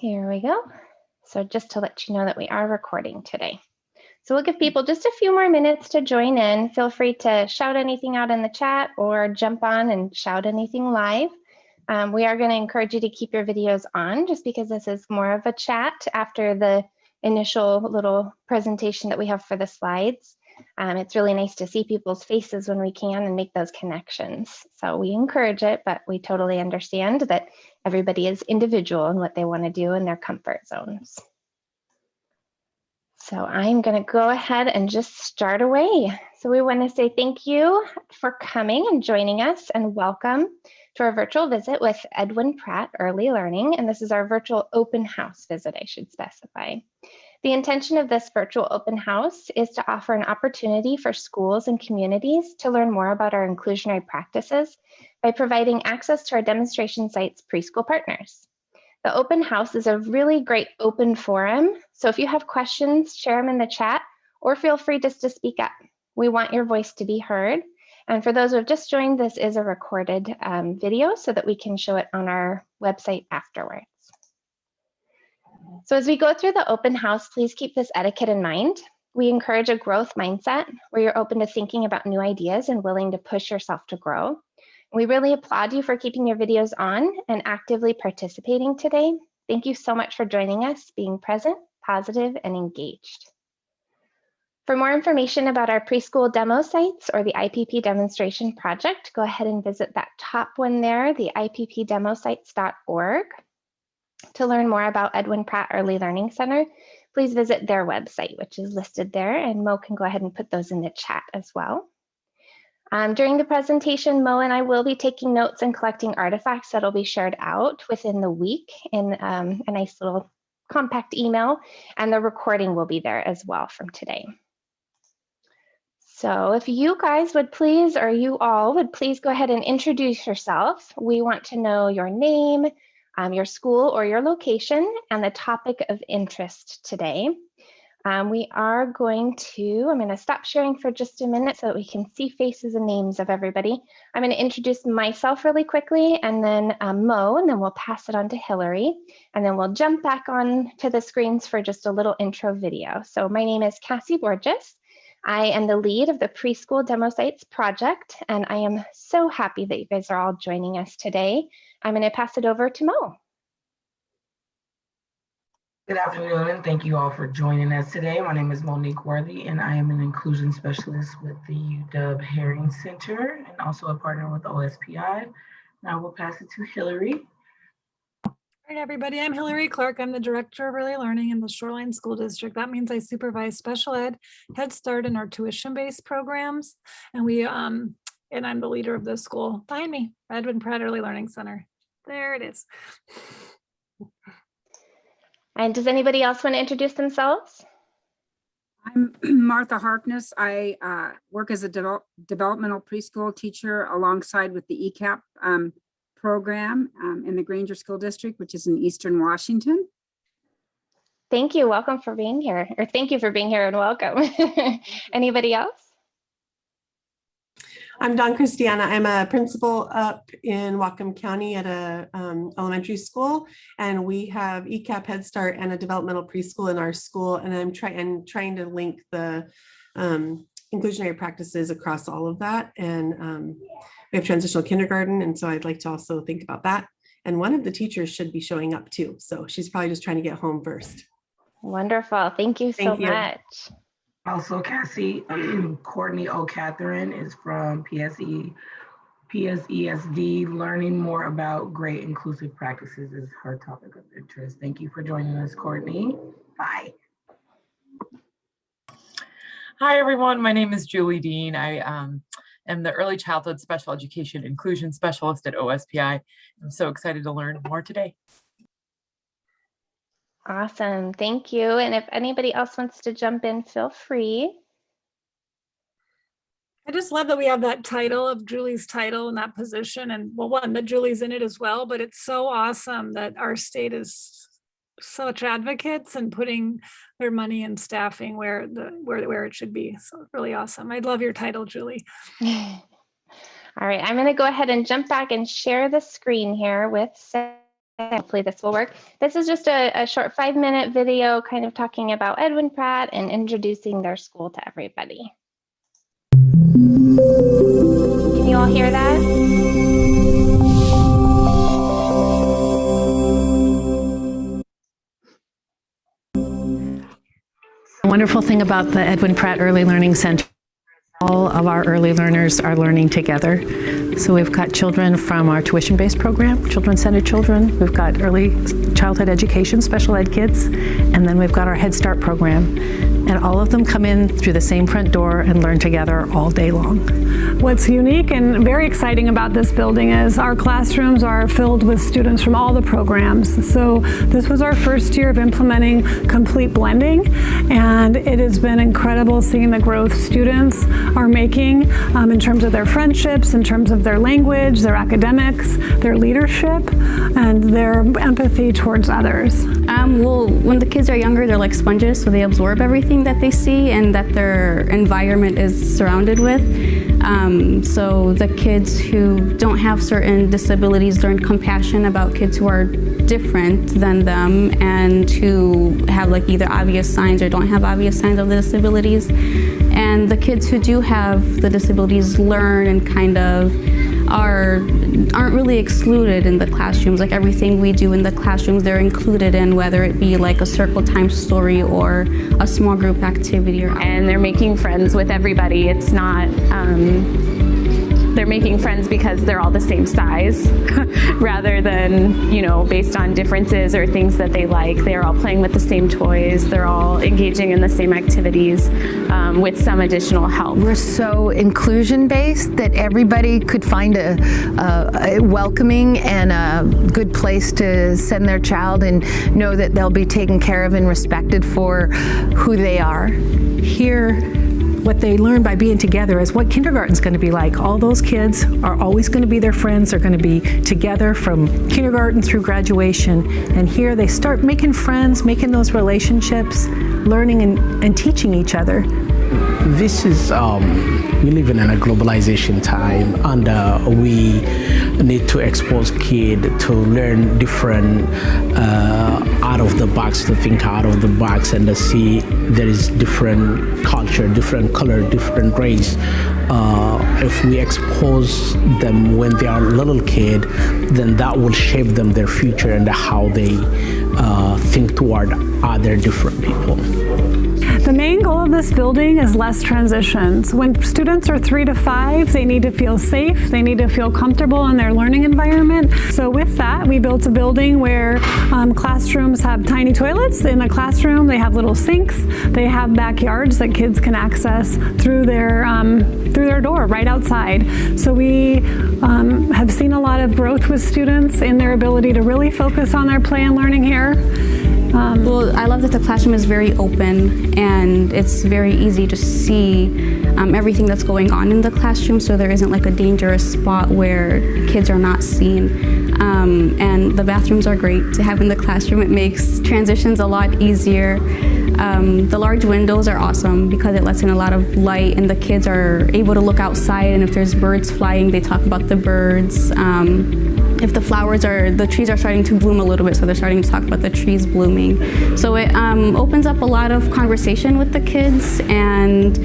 Here we go. So just to let you know that we are recording today. So we'll give people just a few more minutes to join in. Feel free to shout anything out in the chat or jump on and shout anything live. We are going to encourage you to keep your videos on just because this is more of a chat after the initial little presentation that we have for the slides. It's really nice to see people's faces when we can and make those connections. So we encourage it, but we totally understand that everybody is individual in what they want to do in their comfort zones. So I'm going to go ahead and just start away. So we want to say thank you for coming and joining us, and welcome to our virtual visit with Edwin Pratt Early Learning. And this is our virtual open house visit, I should specify. The intention of this virtual open house is to offer an opportunity for schools and communities to learn more about our inclusionary practices by providing access to our demonstration site's preschool partners. The open house is a really great open forum. So if you have questions, share them in the chat or feel free just to speak up. We want your voice to be heard. And for those who have just joined, this is a recorded video so that we can show it on our website afterwards. So as we go through the open house, please keep this etiquette in mind. We encourage a growth mindset where you're open to thinking about new ideas and willing to push yourself to grow. We really applaud you for keeping your videos on and actively participating today. Thank you so much for joining us, being present, positive, and engaged. For more information about our preschool demo sites or the IPP demonstration project, go ahead and visit that top one there, the IPPdemosites.org. To learn more about Edwin Pratt Early Learning Center, please visit their website, which is listed there, and Mo can go ahead and put those in the chat as well. During the presentation, Mo and I will be taking notes and collecting artifacts that'll be shared out within the week in a nice little compact email, and the recording will be there as well from today. So if you guys would please, or you all would please go ahead and introduce yourself. We want to know your name, your school or your location, and the topic of interest today. We are going to, I'm going to stop sharing for just a minute so that we can see faces and names of everybody. I'm going to introduce myself really quickly, and then Mo, and then we'll pass it on to Hillary, and then we'll jump back on to the screens for just a little intro video. So my name is Cassie Borges. I am the lead of the Preschool Demo Sites project, and I am so happy that you guys are all joining us today. I'm going to pass it over to Mo. Good afternoon, and thank you all for joining us today. My name is Monique Worthy, and I am an inclusion specialist with the UW Herring Center and also a partner with OSPI. Now we'll pass it to Hillary. All right, everybody, I'm Hillary Clark. I'm the Director of Early Learning in the Shoreline School District. That means I supervise special ed, Head Start, and our tuition-based programs. And I'm the leader of the school. Behind me, Edwin Pratt Early Learning Center. There it is. And does anybody else want to introduce themselves? I'm Martha Harkness. I work as a developmental preschool teacher alongside with the ECAP program in the Granger School District, which is in Eastern Washington. Thank you. Welcome for being here, or thank you for being here and welcome. Anybody else? I'm Dawn Christiana. I'm a principal up in Whatcom County at a elementary school, and we have ECAP, Head Start, and a developmental preschool in our school. And I'm trying to link the inclusionary practices across all of that. And we have transitional kindergarten, and so I'd like to also think about that. And one of the teachers should be showing up too, so she's probably just trying to get home first. Wonderful. Thank you so much. Also, Cassie, Courtney O'Catherine is from PSESD. Learning more about great inclusive practices is her topic of interest. Thank you for joining us, Courtney. Bye. Hi, everyone. My name is Julie Dean. I am the Early Childhood Special Education Inclusion Specialist at OSPI. I'm so excited to learn more today. Awesome. Thank you. And if anybody else wants to jump in, feel free. I just love that we have that title of Julie's title in that position. And well, one, that Julie's in it as well, but it's so awesome that our state is such advocates and putting their money and staffing where it should be. So really awesome. I love your title, Julie. All right, I'm going to go ahead and jump back and share the screen here with Sarah Hopefully this will work. This is just a short 5-minute video kind of talking about Edwin Pratt and introducing their school to everybody. Can you all hear that? The wonderful thing about the Edwin Pratt Early Learning Center, all of our early learners are learning together. So we've got children from our tuition-based program, children-centered children. We've got early childhood education, special ed kids, and then we've got our Head Start program. And all of them come in through the same front door and learn together all day long. What's unique and very exciting about this building is our classrooms are filled with students from all the programs. So this was our first year of implementing complete blending, and it has been incredible seeing the growth students are making in terms of their friendships, in terms of their language, their academics, their leadership, and their empathy towards others. Well, when the kids are younger, they're like sponges, so they absorb everything that they see and that their environment is surrounded with. So the kids who don't have certain disabilities learn compassion about kids who are different than them and who have like either obvious signs or don't have obvious signs of the disabilities. And the kids who do have the disabilities learn and kind of aren't really excluded in the classrooms. Like everything we do in the classrooms, they're included in, whether it be like a circle time story or a small group activity. And they're making friends with everybody. It's not, they're making friends because they're all the same size rather than, you know, based on differences or things that they like. They're all playing with the same toys. They're all engaging in the same activities with some additional help. We're so inclusion-based that everybody could find a welcoming and a good place to send their child and know that they'll be taken care of and respected for who they are. Here, what they learn by being together is what kindergarten's going to be like. All those kids are always going to be their friends. They're going to be together from kindergarten through graduation. And here they start making friends, making those relationships, learning and teaching each other. This is, we live in a globalization time, and we need to expose kids to learn different out of the box, to think out of the box, and to see there is different culture, different color, different race. If we expose them when they are a little kid, then that will shape them, their future, and how they think toward other different people. The main goal of this building is less transitions. When students are 3 to 5, they need to feel safe, they need to feel comfortable in their learning environment. So with that, we built a building where classrooms have tiny toilets. In the classroom, they have little sinks. They have backyards that kids can access through their door right outside. So we have seen a lot of growth with students in their ability to really focus on their play and learning here. Well, I love that the classroom is very open and it's very easy to see everything that's going on in the classroom, so there isn't like a dangerous spot where kids are not seen. And the bathrooms are great to have in the classroom. It makes transitions a lot easier. The large windows are awesome because it lets in a lot of light, and the kids are able to look outside, and if there's birds flying, they talk about the birds. If the trees are starting to bloom a little bit, so they're starting to talk about the trees blooming. So it opens up a lot of conversation with the kids, and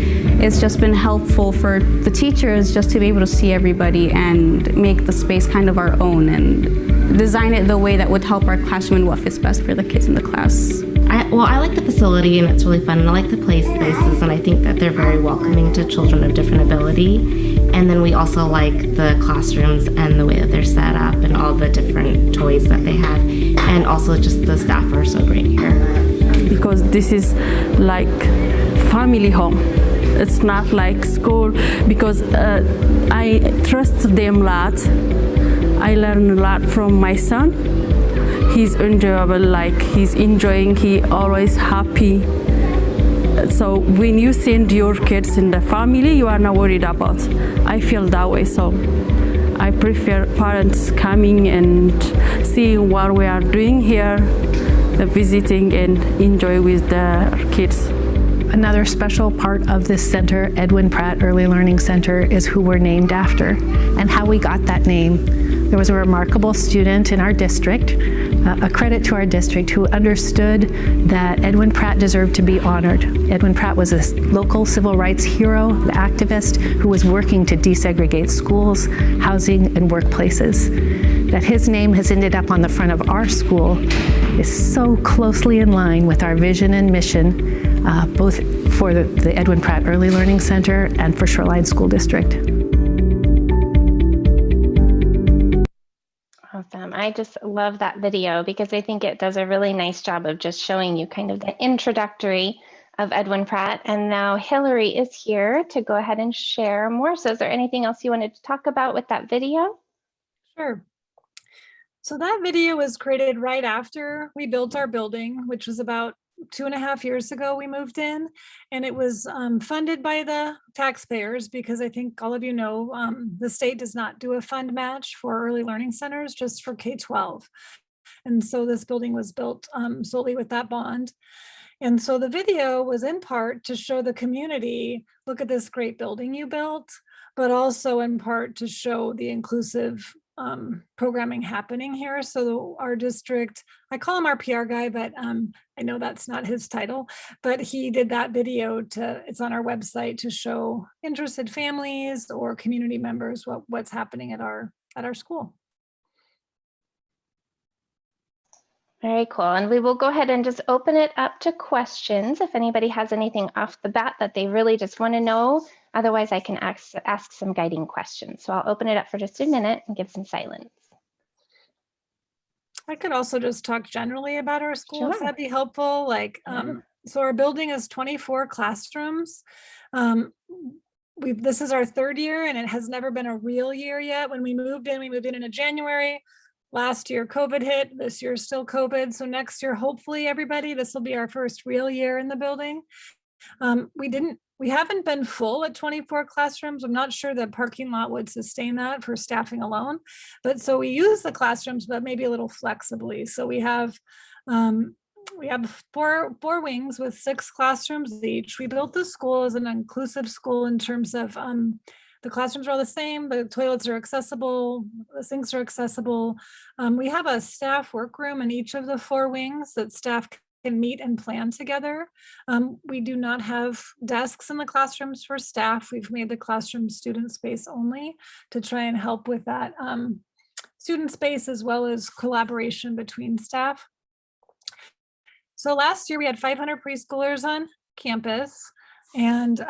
it's just been helpful for the teachers just to be able to see everybody and make the space kind of our own and design it the way that would help our classroom and what fits best for the kids in the class. I like the facility, and it's really fun, and I like the play spaces, and I think that they're very welcoming to children of different ability. And then we also like the classrooms and the way that they're set up and all the different toys that they have, and also just the staff are so great here. Because this is like family home. It's not like school, because I trust them a lot. I learn a lot from my son. He's enjoyable, like he's enjoying, he always happy. So when you send your kids in the family, you are not worried about. I feel that way, so I prefer parents coming and seeing what we are doing here, visiting and enjoy with their kids. Another special part of this center, Edwin Pratt Early Learning Center, is who we're named after and how we got that name. There was a remarkable student in our district, a credit to our district, who understood that Edwin Pratt deserved to be honored. Edwin Pratt was a local civil rights hero, the activist who was working to desegregate schools, housing, and workplaces. That his name has ended up on the front of our school is so closely in line with our vision and mission, both for the Edwin Pratt Early Learning Center and for Shoreline School District. Awesome. I just love that video because I think it does a really nice job of just showing you kind of the introductory of Edwin Pratt. And now Hillary is here to go ahead and share more. So is there anything else you wanted to talk about with that video? Sure. So that video was created right after we built our building, which was about 2.5 years ago we moved in, and it was funded by the taxpayers because I think all of you know the state does not do a fund match for early learning centers, just for K-12. And so this building was built solely with that bond. And so the video was in part to show the community, look at this great building you built, but also in part to show the inclusive programming happening here. So our district, I call him our PR guy, but I know that's not his title, but he did that video it's on our website to show interested families or community members what's happening at our school. Very cool. And we will go ahead and just open it up to questions. If anybody has anything off the bat that they really just want to know, otherwise I can ask some guiding questions. So I'll open it up for just a minute and give some silence. I could also just talk generally about our school, Sure. if that'd be helpful. Like, so our building is 24 classrooms. This is our 3rd year and it has never been a real year yet. When we moved in January. Last year, COVID hit. This year, still COVID. So next year, hopefully, everybody, this will be our first real year in the building. We haven't been full at 24 classrooms. I'm not sure the parking lot would sustain that for staffing alone. But so we use the classrooms, but maybe a little flexibly. So we have four wings with 6 classrooms each. We built the school as an inclusive school in terms of the classrooms are all the same, the toilets are accessible, the sinks are accessible. We have a staff workroom in each of the 4 wings that staff can meet and plan together. We do not have desks in the classrooms for staff. We've made the classroom student space only to try and help with that student space as well as collaboration between staff. So last year we had 500 preschoolers on campus, and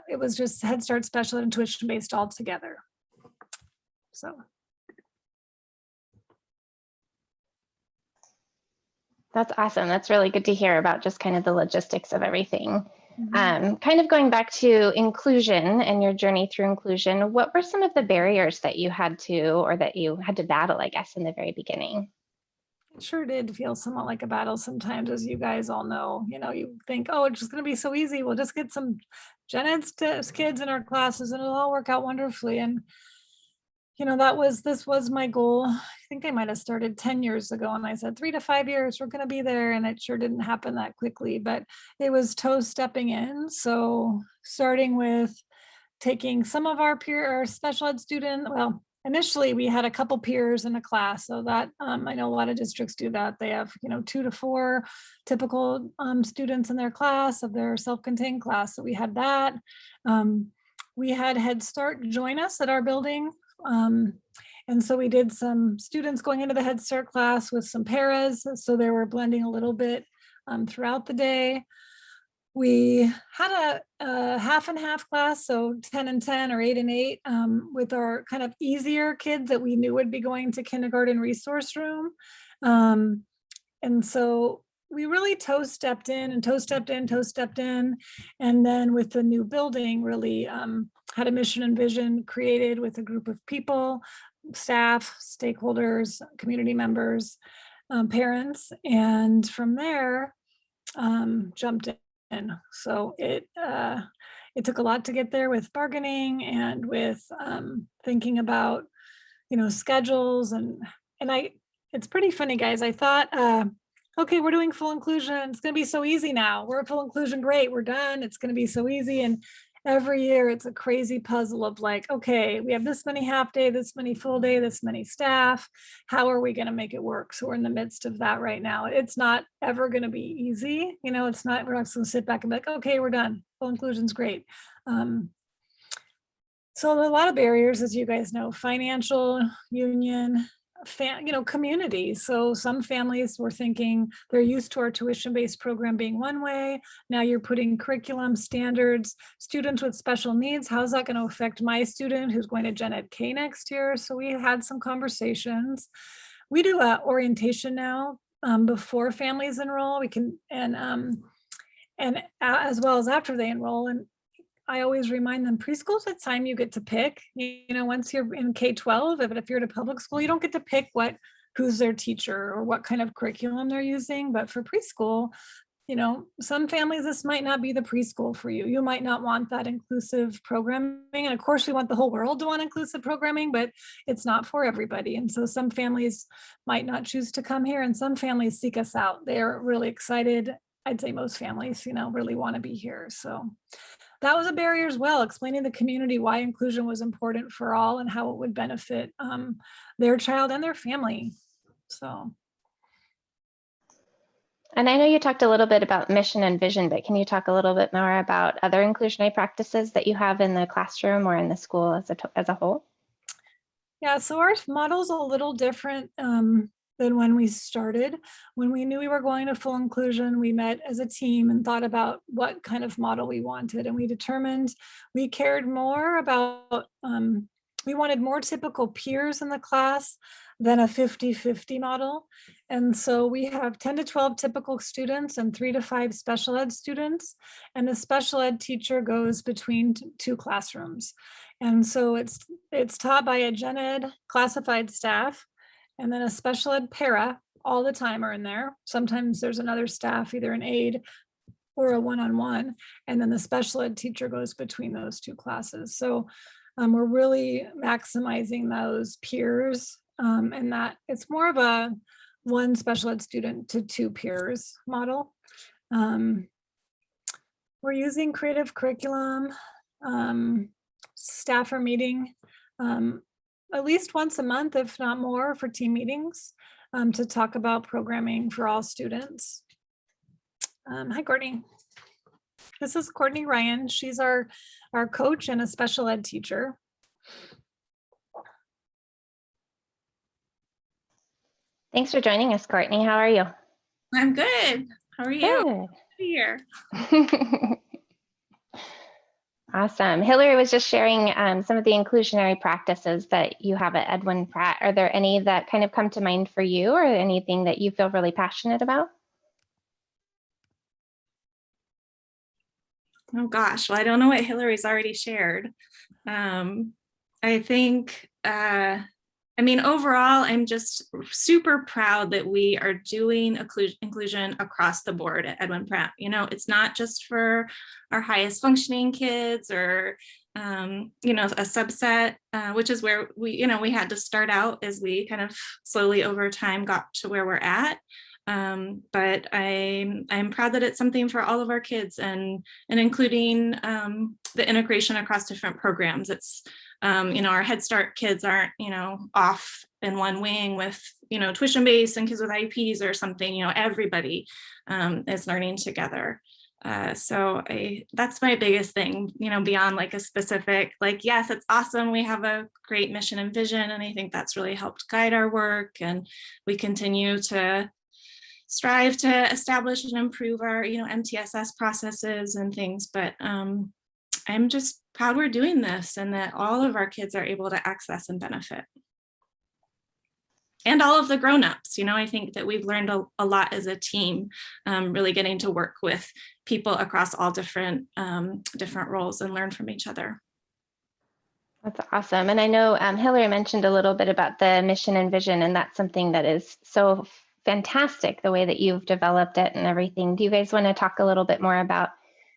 it was just Head Start special and tuition based all together. So. That's awesome. That's really good to hear about just kind of the logistics of everything. Kind of going back to inclusion and your journey through inclusion, what were some of the barriers that you had to battle, I guess, in the very beginning? It sure did feel somewhat like a battle sometimes, as you guys all know. You know, you think, oh, it's just going to be so easy. We'll just get some gen ed kids in our classes and it'll all work out wonderfully. And, you know, this was my goal. I think I might have started 10 years ago and I said 3 to 5 years, we're going to be there. And it sure didn't happen that quickly, but it was toe stepping in. So starting with taking some of our special ed student, well, initially, we had a couple peers in a class, so that I know a lot of districts do that. They have 2 to 4 typical students in their class of their self-contained class. So we had that. We had Head Start join us at our building. And so we did some students going into the Head Start class with some paras. So they were blending a little bit throughout the day. We had a half and half class, so 10 and 10 or 8 and 8 with our kind of easier kids that we knew would be going to kindergarten resource room. And so we really toe stepped in. And then with the new building, really had a mission and vision created with a group of people, staff, stakeholders, community members, parents, and from there jumped in. So it took a lot to get there with bargaining and with thinking about, schedules and it's pretty funny, guys. I thought, okay, we're doing full inclusion. It's going to be so easy now. We're full inclusion. Great. We're done. It's going to be so easy. And every year it's a crazy puzzle of like, okay, we have this many half day, this many full day, this many staff. How are we going to make it work? So we're in the midst of that right now. It's not ever going to be easy. You know, it's not, we're not going to sit back and be like, okay, we're done. Full inclusion's great. So a lot of barriers, as you guys know, financial, union, community. So some families were thinking they're used to our tuition-based program being one way. Now you're putting curriculum standards, students with special needs. How's that going to affect my student who's going to Gen Ed K next year? So we had some conversations. We do orientation now before families enroll. We can, and as well as after they enroll. And I always remind them preschool's the time you get to pick, once you're in K-12, but if you're at a public school, you don't get to pick who's their teacher or what kind of curriculum they're using. But for preschool, some families, this might not be the preschool for you. You might not want that inclusive programming. And of course, we want the whole world to want inclusive programming, but it's not for everybody. And so some families might not choose to come here, and some families seek us out. They're really excited. I'd say most families, really want to be here. So that was a barrier as well, explaining the community why inclusion was important for all and how it would benefit their child and their family. So. And I know you talked a little bit about mission and vision, but can you talk a little bit more about other inclusionary practices that you have in the classroom or in the school as a whole? Yeah, so our model's a little different than when we started. When we knew we were going to full inclusion, we met as a team and thought about what kind of model we wanted. And we determined we cared more about, we wanted more typical peers in the class than a 50-50 model. And so we have 10 to 12 typical students and 3 to 5 special ed students. And the special ed teacher goes between two classrooms. And so it's taught by a gen ed classified staff, and then a special ed para all the time are in there. Sometimes there's another staff, either an aide or a one-on-one, and then the special ed teacher goes between those two classes. So we're really maximizing those peers, and that it's more of a one special ed student to 2 peers model. We're using creative curriculum. Staff are meeting at least once a month, if not more, for team meetings to talk about programming for all students. Hi, Courtney. This is Courtney Ryan. She's our coach and a special ed teacher. Thanks for joining us, Courtney. How are you? I'm good. How are you? Good. Here. Awesome. Hillary was just sharing some of the inclusionary practices that you have at Edwin Pratt. Are there any that kind of come to mind for you, or anything that you feel really passionate about? Oh gosh, well, I don't know what Hillary's already shared. I think, overall, I'm just super proud that we are doing inclusion across the board at Edwin Pratt. It's not just for our highest functioning kids or, a subset, which is where we had to start out as we kind of slowly over time got to where we're at. But I'm proud that it's something for all of our kids, and including the integration across different programs. It's our Head Start kids aren't off in one wing with tuition based and kids with IEPs or something. Everybody is learning together. So that's my biggest thing, beyond like a specific, yes, it's awesome. We have a great mission and vision, and I think that's really helped guide our work, and we continue to strive to establish and improve our, MTSS processes and things. But I'm just proud we're doing this, and that all of our kids are able to access and benefit. And all of the grown-ups, I think that we've learned a lot as a team, really getting to work with people across all different roles and learn from each other. That's awesome. And I know Hillary mentioned a little bit about the mission and vision, and that's something that is so fantastic, the way that you've developed it and everything. Do you guys want to talk a little bit more about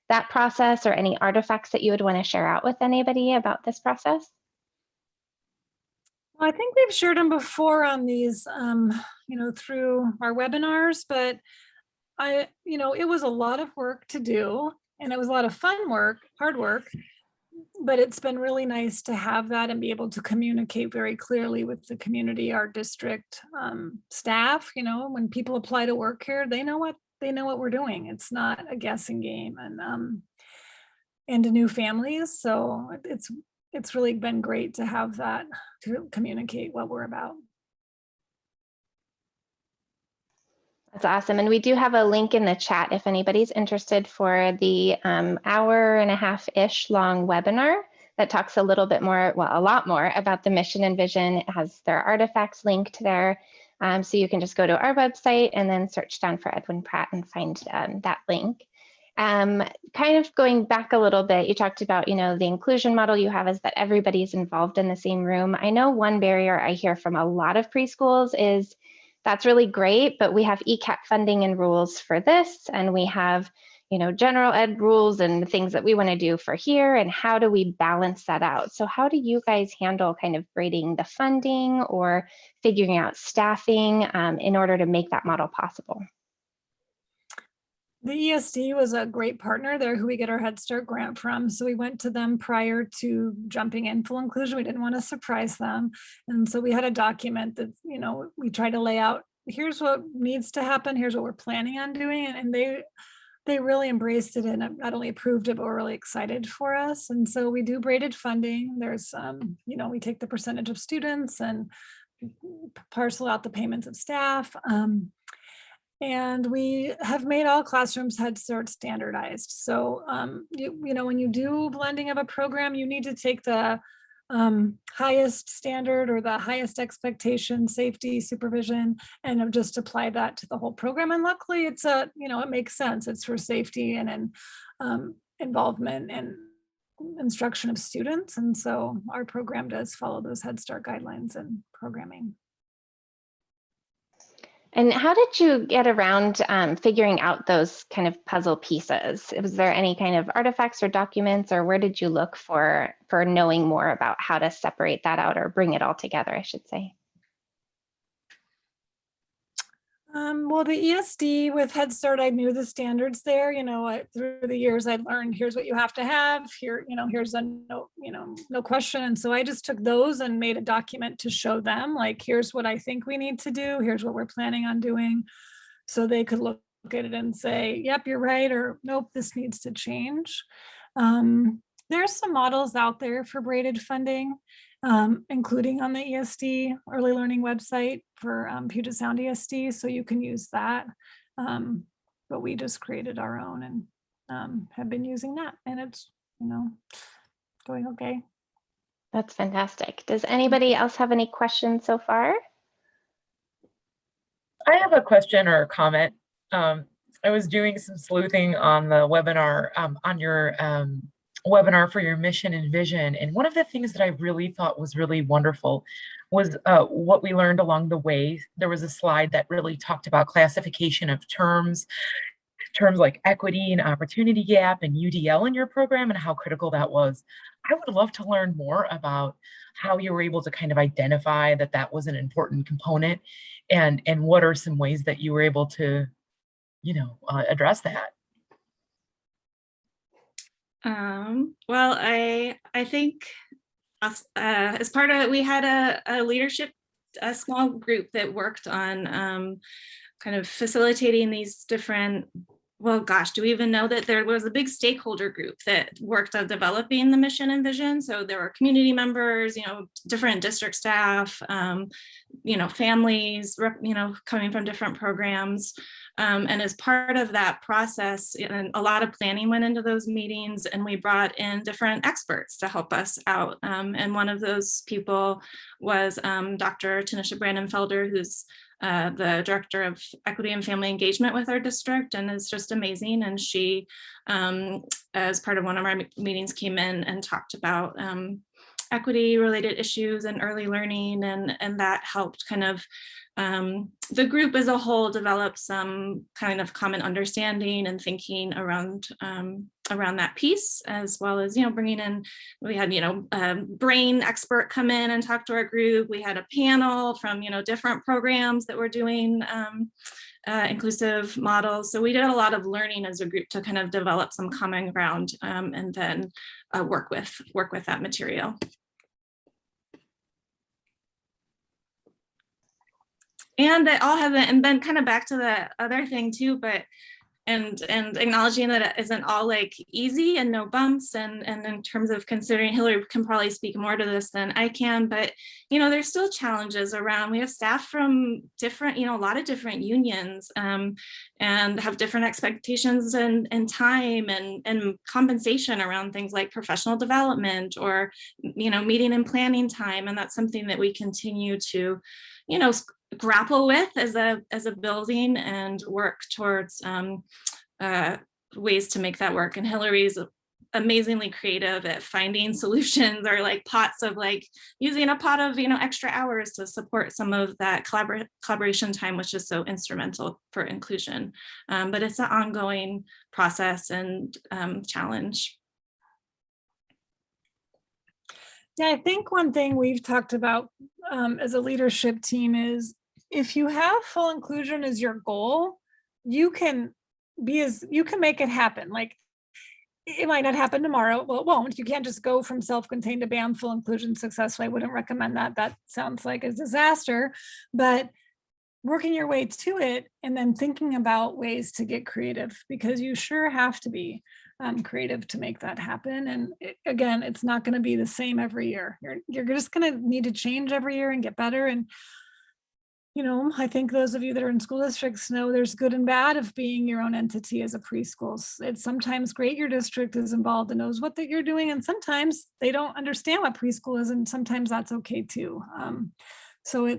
that process, or any artifacts that you would want to share out with anybody about this process? Well, I think we've shared them before on these, through our webinars, but it was a lot of work to do, and it was a lot of fun work, hard work. but it's been really nice to have that and be able to communicate very clearly with the community, our district staff. You know, when people apply to work here, they know what we're doing. It's not a guessing game, and to new families. So it's really been great to have that, to communicate what we're about. That's awesome. And we do have a link in the chat if anybody's interested for the hour and a half-ish long webinar that talks a little bit more, well, a lot more about the mission and vision. It has their artifacts linked there. So you can just go to our website and then search down for Edwin Pratt and find that link. Kind of going back a little bit, you talked about, you know, the inclusion model you have is that everybody's involved in the same room. I know one barrier I hear from a lot of preschools is that's really great, but we have ECAP funding and rules for this, and we have, you know, general ed rules and things that we want to do for here, and how do we balance that out? So how do you guys handle kind of grading the funding or figuring out staffing in order to make that model possible? The ESD was a great partner there who we get our Head Start grant from. So we went to them prior to jumping in full inclusion. We didn't want to surprise them. And so we had a document that, you know, we tried to lay out, here's what needs to happen, here's what we're planning on doing. And they really embraced it and not only approved it, but were really excited for us. And so we do braided funding. There's, you know, we take the percentage of students and parcel out the payments of staff. And we have made all classrooms Head Start standardized. So, you know, when you do blending of a program, you need to take the highest standard or the highest expectation, safety, supervision, and just apply that to the whole program. And luckily it's you know, it makes sense. It's for safety and involvement and instruction of students. And so our program does follow those Head Start guidelines and programming. And how did you get around figuring out those kind of puzzle pieces? Was there any kind of artifacts or documents, or where did you look for knowing more about how to separate that out or bring it all together, I should say? Well, the ESD with Head Start, I knew the standards there. You know, through the years, I'd learned here's what you have to have. Here, you know, here's a no question. And so I just took those and made a document to show them, like, here's what I think we need to do. Here's what we're planning on doing, so they could look at it and say, yep, you're right, or nope, this needs to change. There's some models out there for braided funding, including on the ESD early learning website for Puget Sound ESD, so you can use that. But we just created our own and have been using that, and it's, you know, going okay. That's fantastic. Does anybody else have any questions so far? I have a question or a comment. I was doing some sleuthing on the webinar, on your webinar for your mission and vision. And one of the things that I really thought was really wonderful was what we learned along the way. There was a slide that really talked about classification of terms like equity and opportunity gap and UDL in your program and how critical that was. I would love to learn more about how you were able to kind of identify that that was an important component, and what are some ways that you were able to, you know, address that. Well, I think as part of it, we had a leadership, a small group that worked on kind of facilitating these different, well, gosh, do we even know that there was a big stakeholder group that worked on developing the mission and vision? So there were community members, you know, different district staff, you know, families, you know, coming from different programs. And as part of that process, and a lot of planning went into those meetings, and we brought in different experts to help us out. And one of those people was Dr. Tanisha Brandenfelder, who's the Director of Equity and Family Engagement with our district, and is just amazing. And she, as part of one of our meetings, came in and talked about equity related issues and early learning, and that helped kind of the group as a whole developed some kind of common understanding and thinking around that piece, as well as, bringing in, we had, brain expert come in and talk to our group. We had a panel from, different programs that were doing inclusive models. So we did a lot of learning as a group to kind of develop some common ground, and then work with that material. And they all have it, and then kind of back to the other thing too, but and acknowledging that it isn't all like easy and no bumps, and in terms of considering, Hillary can probably speak more to this than I can, but there's still challenges around. We have staff from different, a lot of different unions, and have different expectations and time and compensation around things like professional development or meeting and planning time, and that's something that we continue to grapple with as a building and work towards ways to make that work. And Hillary's amazingly creative at finding solutions, or like pots of using a pot of extra hours to support some of that collaboration time, which is so instrumental for inclusion. But it's an ongoing process and challenge. Yeah, I think one thing we've talked about as a leadership team is, if you have full inclusion as your goal, you can make it happen. Like, it might not happen tomorrow. Well, it won't. You can't just go from self-contained to BAM full inclusion successfully. I wouldn't recommend that. That sounds like a disaster. But working your way to it, and then thinking about ways to get creative, because you sure have to be creative to make that happen. And again, it's not going to be the same every year. You're just going to need to change every year and get better. And I think those of you that are in school districts know there's good and bad of being your own entity as a preschool. It's sometimes great your district is involved and knows what that you're doing, and sometimes they don't understand what preschool is, and sometimes that's okay too. So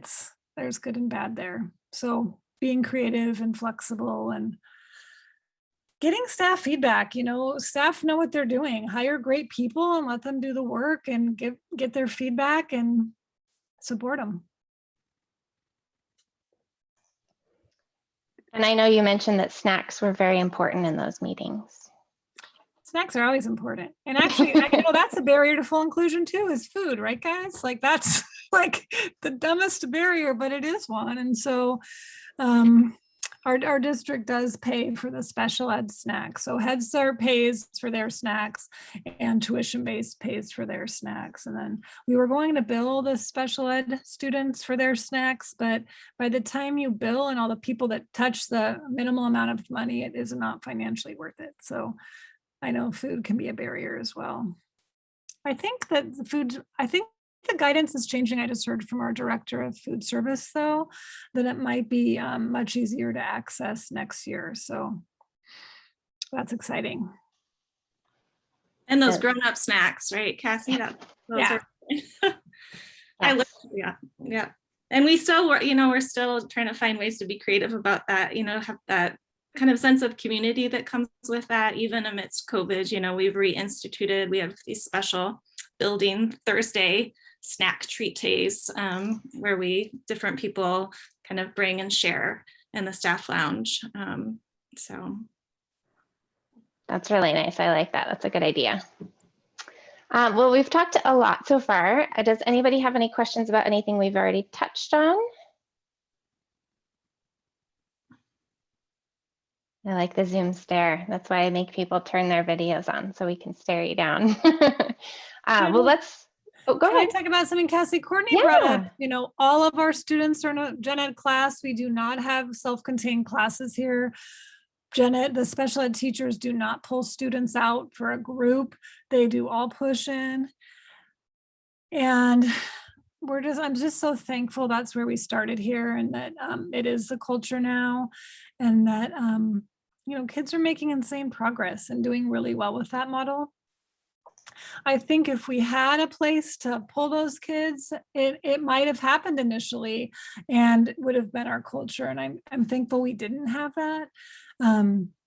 there's good and bad there. So being creative and flexible and getting staff feedback. Staff know what they're doing. Hire great people and let them do the work, and get their feedback and support them. And I know you mentioned that snacks were very important in those meetings. Snacks are always important. And actually, that's a barrier to full inclusion too, is food, right, guys? Like, that's like the dumbest barrier, but it is one. And so our district does pay for the special ed snacks. So Head Start pays for their snacks, and tuition based pays for their snacks. And then we were going to bill the special ed students for their snacks, but by the time you bill and all the people that touch the minimal amount of money, it is not financially worth it. So I know food can be a barrier as well. I think that the guidance is changing. I just heard from our director of food service, though, that it might be much easier to access next year. So that's exciting. And those grown-up snacks, right, Cassie? Yeah. Yeah. And we still work, we're still trying to find ways to be creative about that, have that kind of sense of community that comes with that, even amidst COVID. We've reinstituted, we have these special building Thursday snack treat days, where different people kind of bring and share in the staff lounge. So that's really nice. I like that. That's a good idea. Well, we've talked a lot so far. Does anybody have any questions about anything we've already touched on? I like the Zoom stare. That's why I make people turn their videos on, so we can stare you down. Well, let's go ahead. Can I talk about something Cassie Courtney brought up? All of our students are in a gen ed class. We do not have self-contained classes here. Gen ed, the special ed teachers do not pull students out for a group. They do all push in. And I'm just so thankful that's where we started here, and that it is the culture now, and that kids are making insane progress and doing really well with that model. I think if we had a place to pull those kids, it might have happened initially and would have been our culture. And I'm thankful we didn't have that,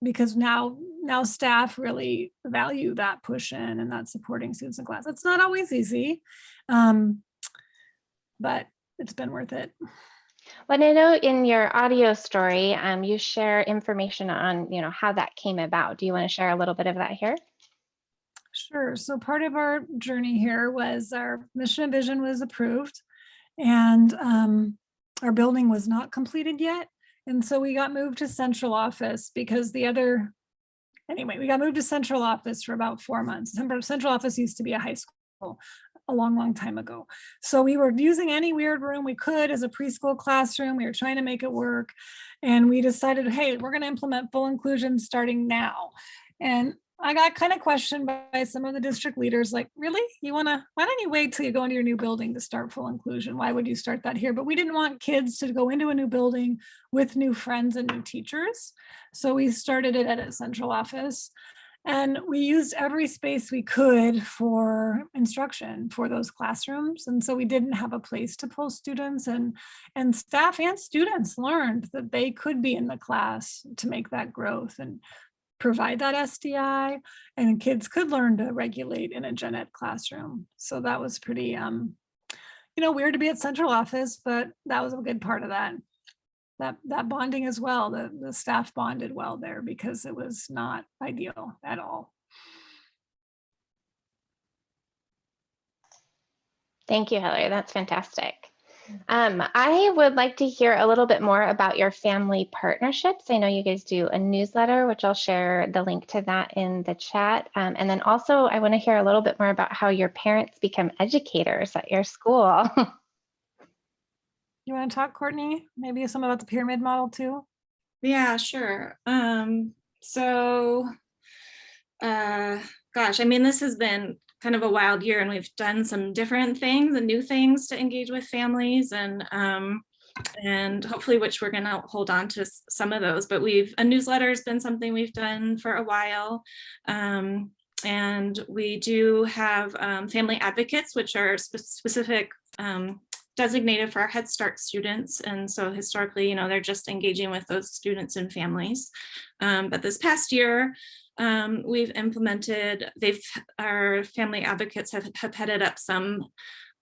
because now staff really value that push in and that supporting students in class. It's not always easy, but it's been worth it. Well, I know in your audio story, you share information on, how that came about. Do you want to share a little bit of that here? Sure. So part of our journey here was our mission and vision was approved, and our building was not completed yet. And so we got moved to central office because anyway, we got moved to central office for about 4 months. Central office used to be a high school a long, long time ago. So we were using any weird room we could as a preschool classroom. We were trying to make it work. And we decided, hey, we're going to implement full inclusion starting now. And I got kind of questioned by some of the district leaders, like, really? Why don't you wait till you go into your new building to start full inclusion? Why would you start that here? But we didn't want kids to go into a new building with new friends and new teachers. So we started it at a central office. And we used every space we could for instruction for those classrooms. And so we didn't have a place to pull students, and staff and students learned that they could be in the class to make that growth and provide that SDI, and kids could learn to regulate in a gen ed classroom. So that was pretty, weird to be at central office, but that was a good part of that. That bonding as well. The staff bonded well there because it was not ideal at all. Thank you, Hillary. That's fantastic. I would like to hear a little bit more about your family partnerships. I know you guys do a newsletter, which I'll share the link to that in the chat. And then also I want to hear a little bit more about how your parents become educators at your school. You want to talk, Courtney? Maybe some about the pyramid model too? Yeah, sure. Gosh, I mean, this has been kind of a wild year, and we've done some different things and new things to engage with families, and hopefully, which we're going to hold on to some of those. But a newsletter has been something we've done for a while. And we do have family advocates, which are specific designated for our Head Start students. And so historically, they're just engaging with those students and families. But this past year, we've implemented, our family advocates have headed up some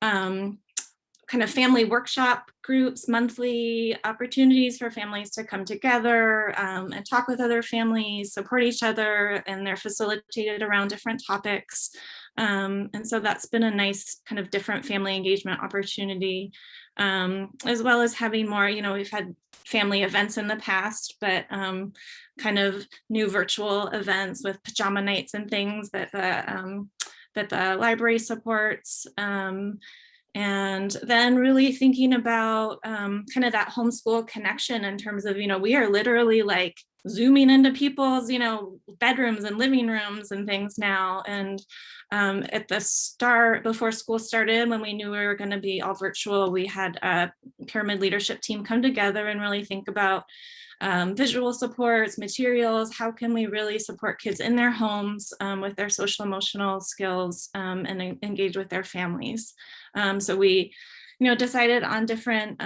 kind of family workshop groups, monthly opportunities for families to come together and talk with other families, support each other, and they're facilitated around different topics. And so that's been a nice kind of different family engagement opportunity, as well as having more, we've had family events in the past, but kind of new virtual events with pajama nights and things that the library supports. And then really thinking about kind of that homeschool connection in terms of, we are literally like zooming into people's, bedrooms and living rooms and things now. And at the start, before school started, when we knew we were going to be all virtual, we had a pyramid leadership team come together and really think about visual supports, materials, how can we really support kids in their homes with their social emotional skills and engage with their families. So we, decided on different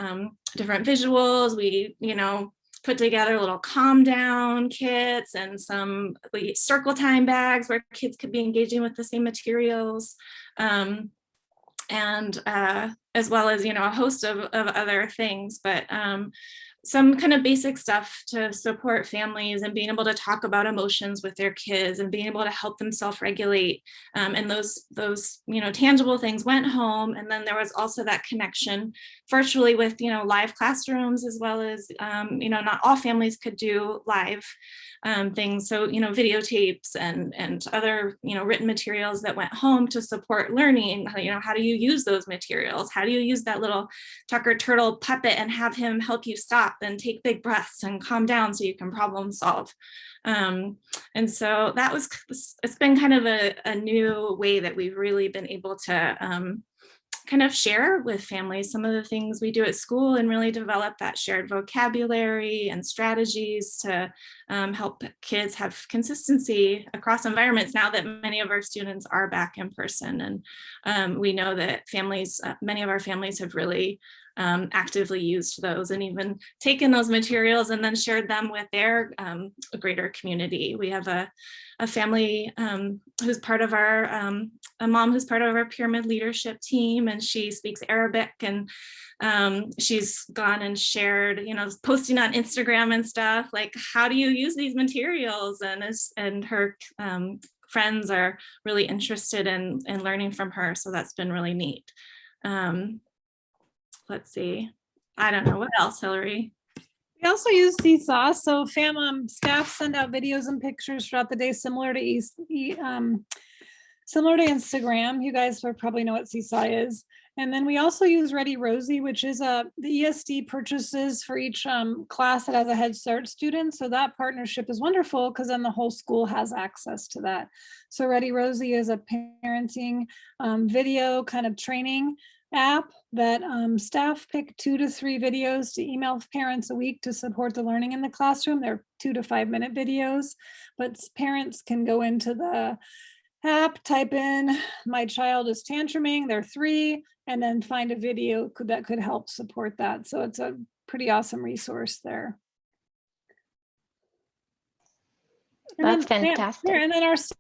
visuals. We, put together little calm down kits and some circle time bags where kids could be engaging with the same materials. And as well as, a host of other things, but some kind of basic stuff to support families and being able to talk about emotions with their kids and being able to help them self-regulate. And those tangible things went home. And then there was also that connection virtually with, live classrooms, as well as, not all families could do live things. So, videotapes and other, written materials that went home to support learning. How do you use those materials? How do you use that little Tucker Turtle puppet and have him help you stop and take big breaths and calm down so you can problem solve? And so it's been kind of a new way that we've really been able to kind of share with families some of the things we do at school and really develop that shared vocabulary and strategies to help kids have consistency across environments now that many of our students are back in person. And we know that families, many of our families have really actively used those and even taken those materials and then shared them with their greater community. We have a family who's part of our, a mom who's part of our pyramid leadership team, and she speaks Arabic, and she's gone and shared, you know, posting on Instagram and stuff, like, how do you use these materials? And her friends are really interested in learning from her. So that's been really neat. Let's see. I don't know what else, Hillary. We also use Seesaw. So staff send out videos and pictures throughout the day, similar to Instagram. You guys probably know what Seesaw is. And then we also use Ready Rosie, which is the ESD purchases for each class that has a Head Start student. So that partnership is wonderful because then the whole school has access to that. So Ready Rosie is a parenting video kind of training app that staff pick 2 to 3 videos to email parents a week to support the learning in the classroom. They're 2 to 5 minute videos, but parents can go into the app, type in, my child is tantruming, they're 3, and then find a video that could help support that. So it's a pretty awesome resource there. That's fantastic. And then our staff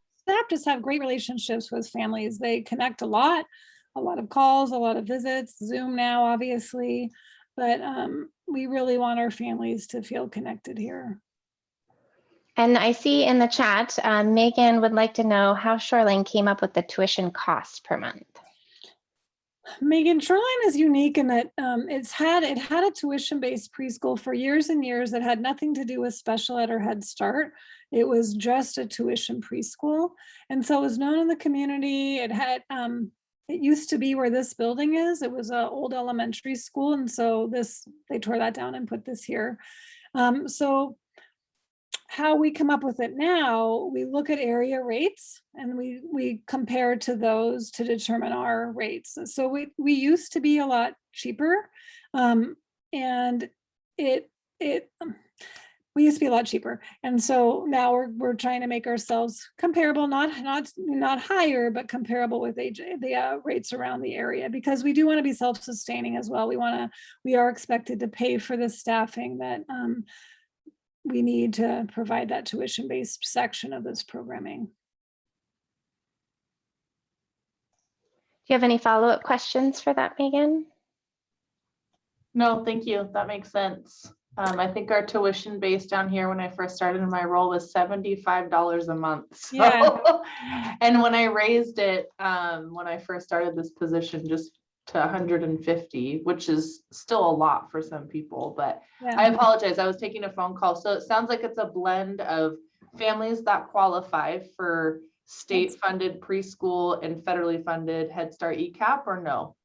just have great relationships with families. They connect a lot of calls, a lot of visits, Zoom now, obviously, but we really want our families to feel connected here. And I see in the chat, Megan would like to know how Shoreline came up with the tuition cost per month. Megan, Shoreline is unique in that it had a tuition-based preschool for years and years that had nothing to do with special ed or Head Start. It was just a tuition preschool. And so it was known in the community. It had, it used to be where this building is. It was an old elementary school. And so they tore that down and put this here. So how we come up with it now, we look at area rates and we compare to those to determine our rates. So we used to be a lot cheaper, and we used to be a lot cheaper, and so now we're trying to make ourselves comparable, not higher, but comparable with the rates around the area, because we do want to be self-sustaining as well. We are expected to pay for the staffing that we need to provide that tuition-based section of this programming. Do you have any follow-up questions for that, Megan? No, thank you. That makes sense. I think our tuition base down here when I first started in my role was $75 a month. So, yeah. And when I raised it, when I first started this position, just to 150, which is still a lot for some people, but yeah. I apologize. I was taking a phone call. So it sounds like it's a blend of families that qualify for state funded preschool and federally funded Head Start ECAP, or no?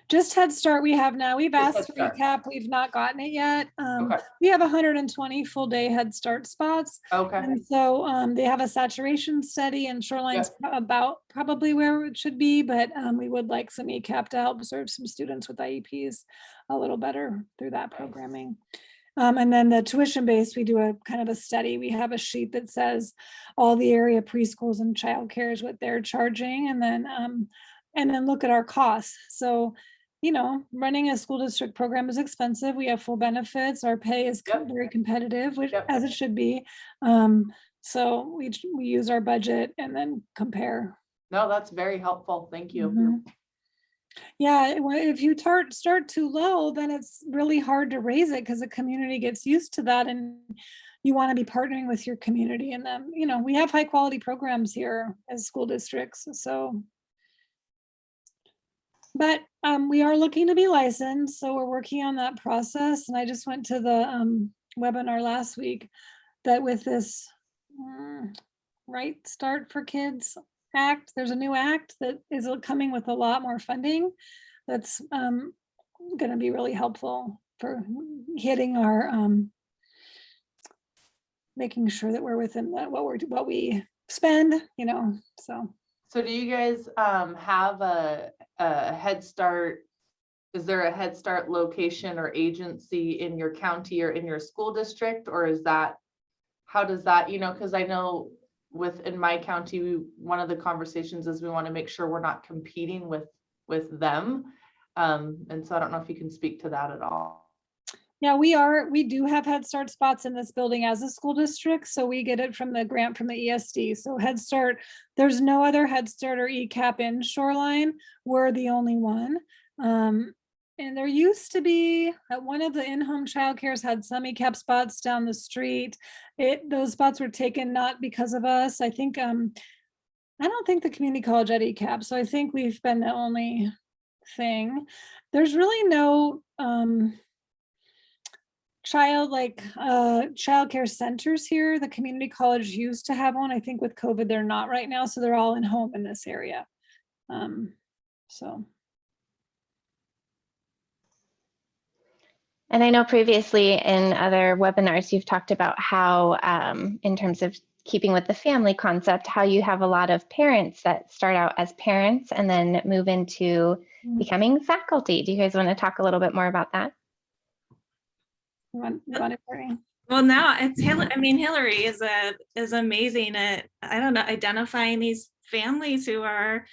Just Head Start we have now. We've asked for ECAP. We've not gotten it yet. Okay. We have 120 full day Head Start spots. Okay. And so they have a saturation study, and Shoreline's about probably where it should be, but we would like some ECAP to help serve some students with IEPs a little better through that programming. And then the tuition base, we do a kind of a study. We have a sheet that says all the area preschools and childcare is what they're charging, and then look at our costs. So, you know, running a school district program is expensive. We have full benefits. Our pay is very competitive, which as it should be. So we use our budget and then compare. No, that's very helpful. Thank you. Mm-hmm. Yeah, if you start too low, then it's really hard to raise it because the community gets used to that, and you want to be partnering with your community. And then, you know, we have high quality programs here as school districts. So. But we are looking to be licensed, so we're working on that process. And I just went to the webinar last week that with this Right Start for Kids Act, there's a new act that is coming with a lot more funding that's going to be really helpful for hitting our, making sure that we're within what we spend, you know, so. So do you guys have a Head Start? Is there a Head Start location or agency in your county or in your school district, or is that, how does that, you know, because I know in my county, one of the conversations is we want to make sure we're not competing with them. And so I don't know if you can speak to that at all. Yeah, we do have Head Start spots in this building as a school district, so we get it from the grant from the ESD. So Head Start, there's no other Head Start or ECAP in Shoreline. We're the only one. And there used to be at one of the in-home childcares had some ECAP spots down the street. Those spots were taken not because of us. I think I don't think the community college had ECAP, so I think we've been the only thing. There's really no childcare centers here. The community college used to have one. I think with COVID, they're not right now. So they're all in home in this area. And I know previously in other webinars, you've talked about how, in terms of keeping with the family concept, how you have a lot of parents that start out as parents and then move into becoming faculty. Do you guys want to talk a little bit more about that? Well, now it's Hillary. I mean, Hillary is amazing at, I don't know, identifying these families who are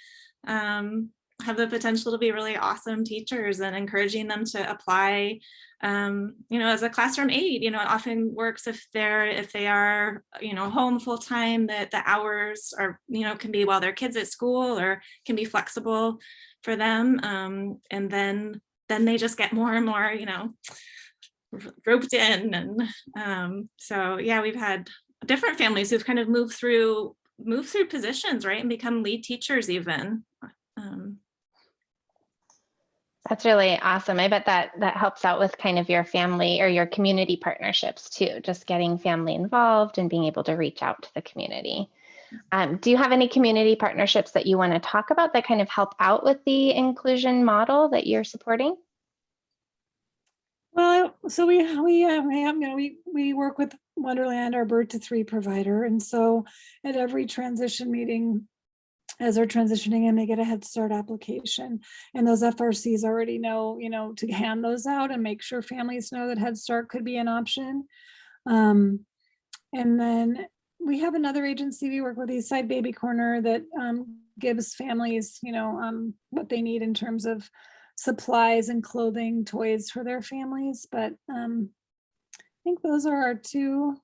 have the potential to be really awesome teachers and encouraging them to apply. As a classroom aide, it often works if they are home full time, that the hours are can be while their kids at school or can be flexible for them, and then they just get more and more roped in. And so yeah, we've had different families who've kind of moved through positions, right, and become lead teachers even. That's really awesome. I bet that helps out with kind of your family or your community partnerships too, just getting family involved and being able to reach out to the community. Do you have any community partnerships that you want to talk about that kind of help out with the inclusion model that you're supporting? Well, so we work with Wonderland, our Bird to 3 provider, and so at every transition meeting, as they're transitioning in, they get a Head Start application, and those FRCs already know, to hand those out and make sure families know that Head Start could be an option. And then we have another agency we work with, Eastside Baby Corner, that gives families, what they need in terms of supplies and clothing, toys for their families. But I think those are our two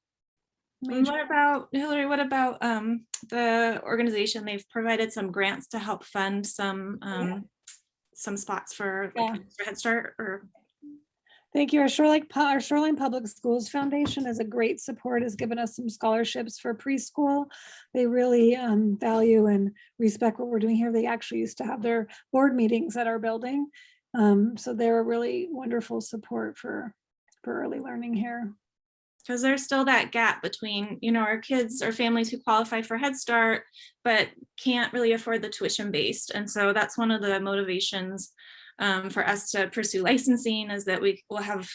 major. What about, Hillary, what about the organization? They've provided some grants to help fund some spots for Head Start. Or Thank you. Our Shoreline Public Schools Foundation is a great support, has given us some scholarships for preschool. They really value and respect what we're doing here. They actually used to have their board meetings at our building. So they're a really wonderful support for early learning here. Because there's still that gap between, our kids or families who qualify for Head Start, but can't really afford the tuition based. And so that's one of the motivations for us to pursue licensing, is that we will have,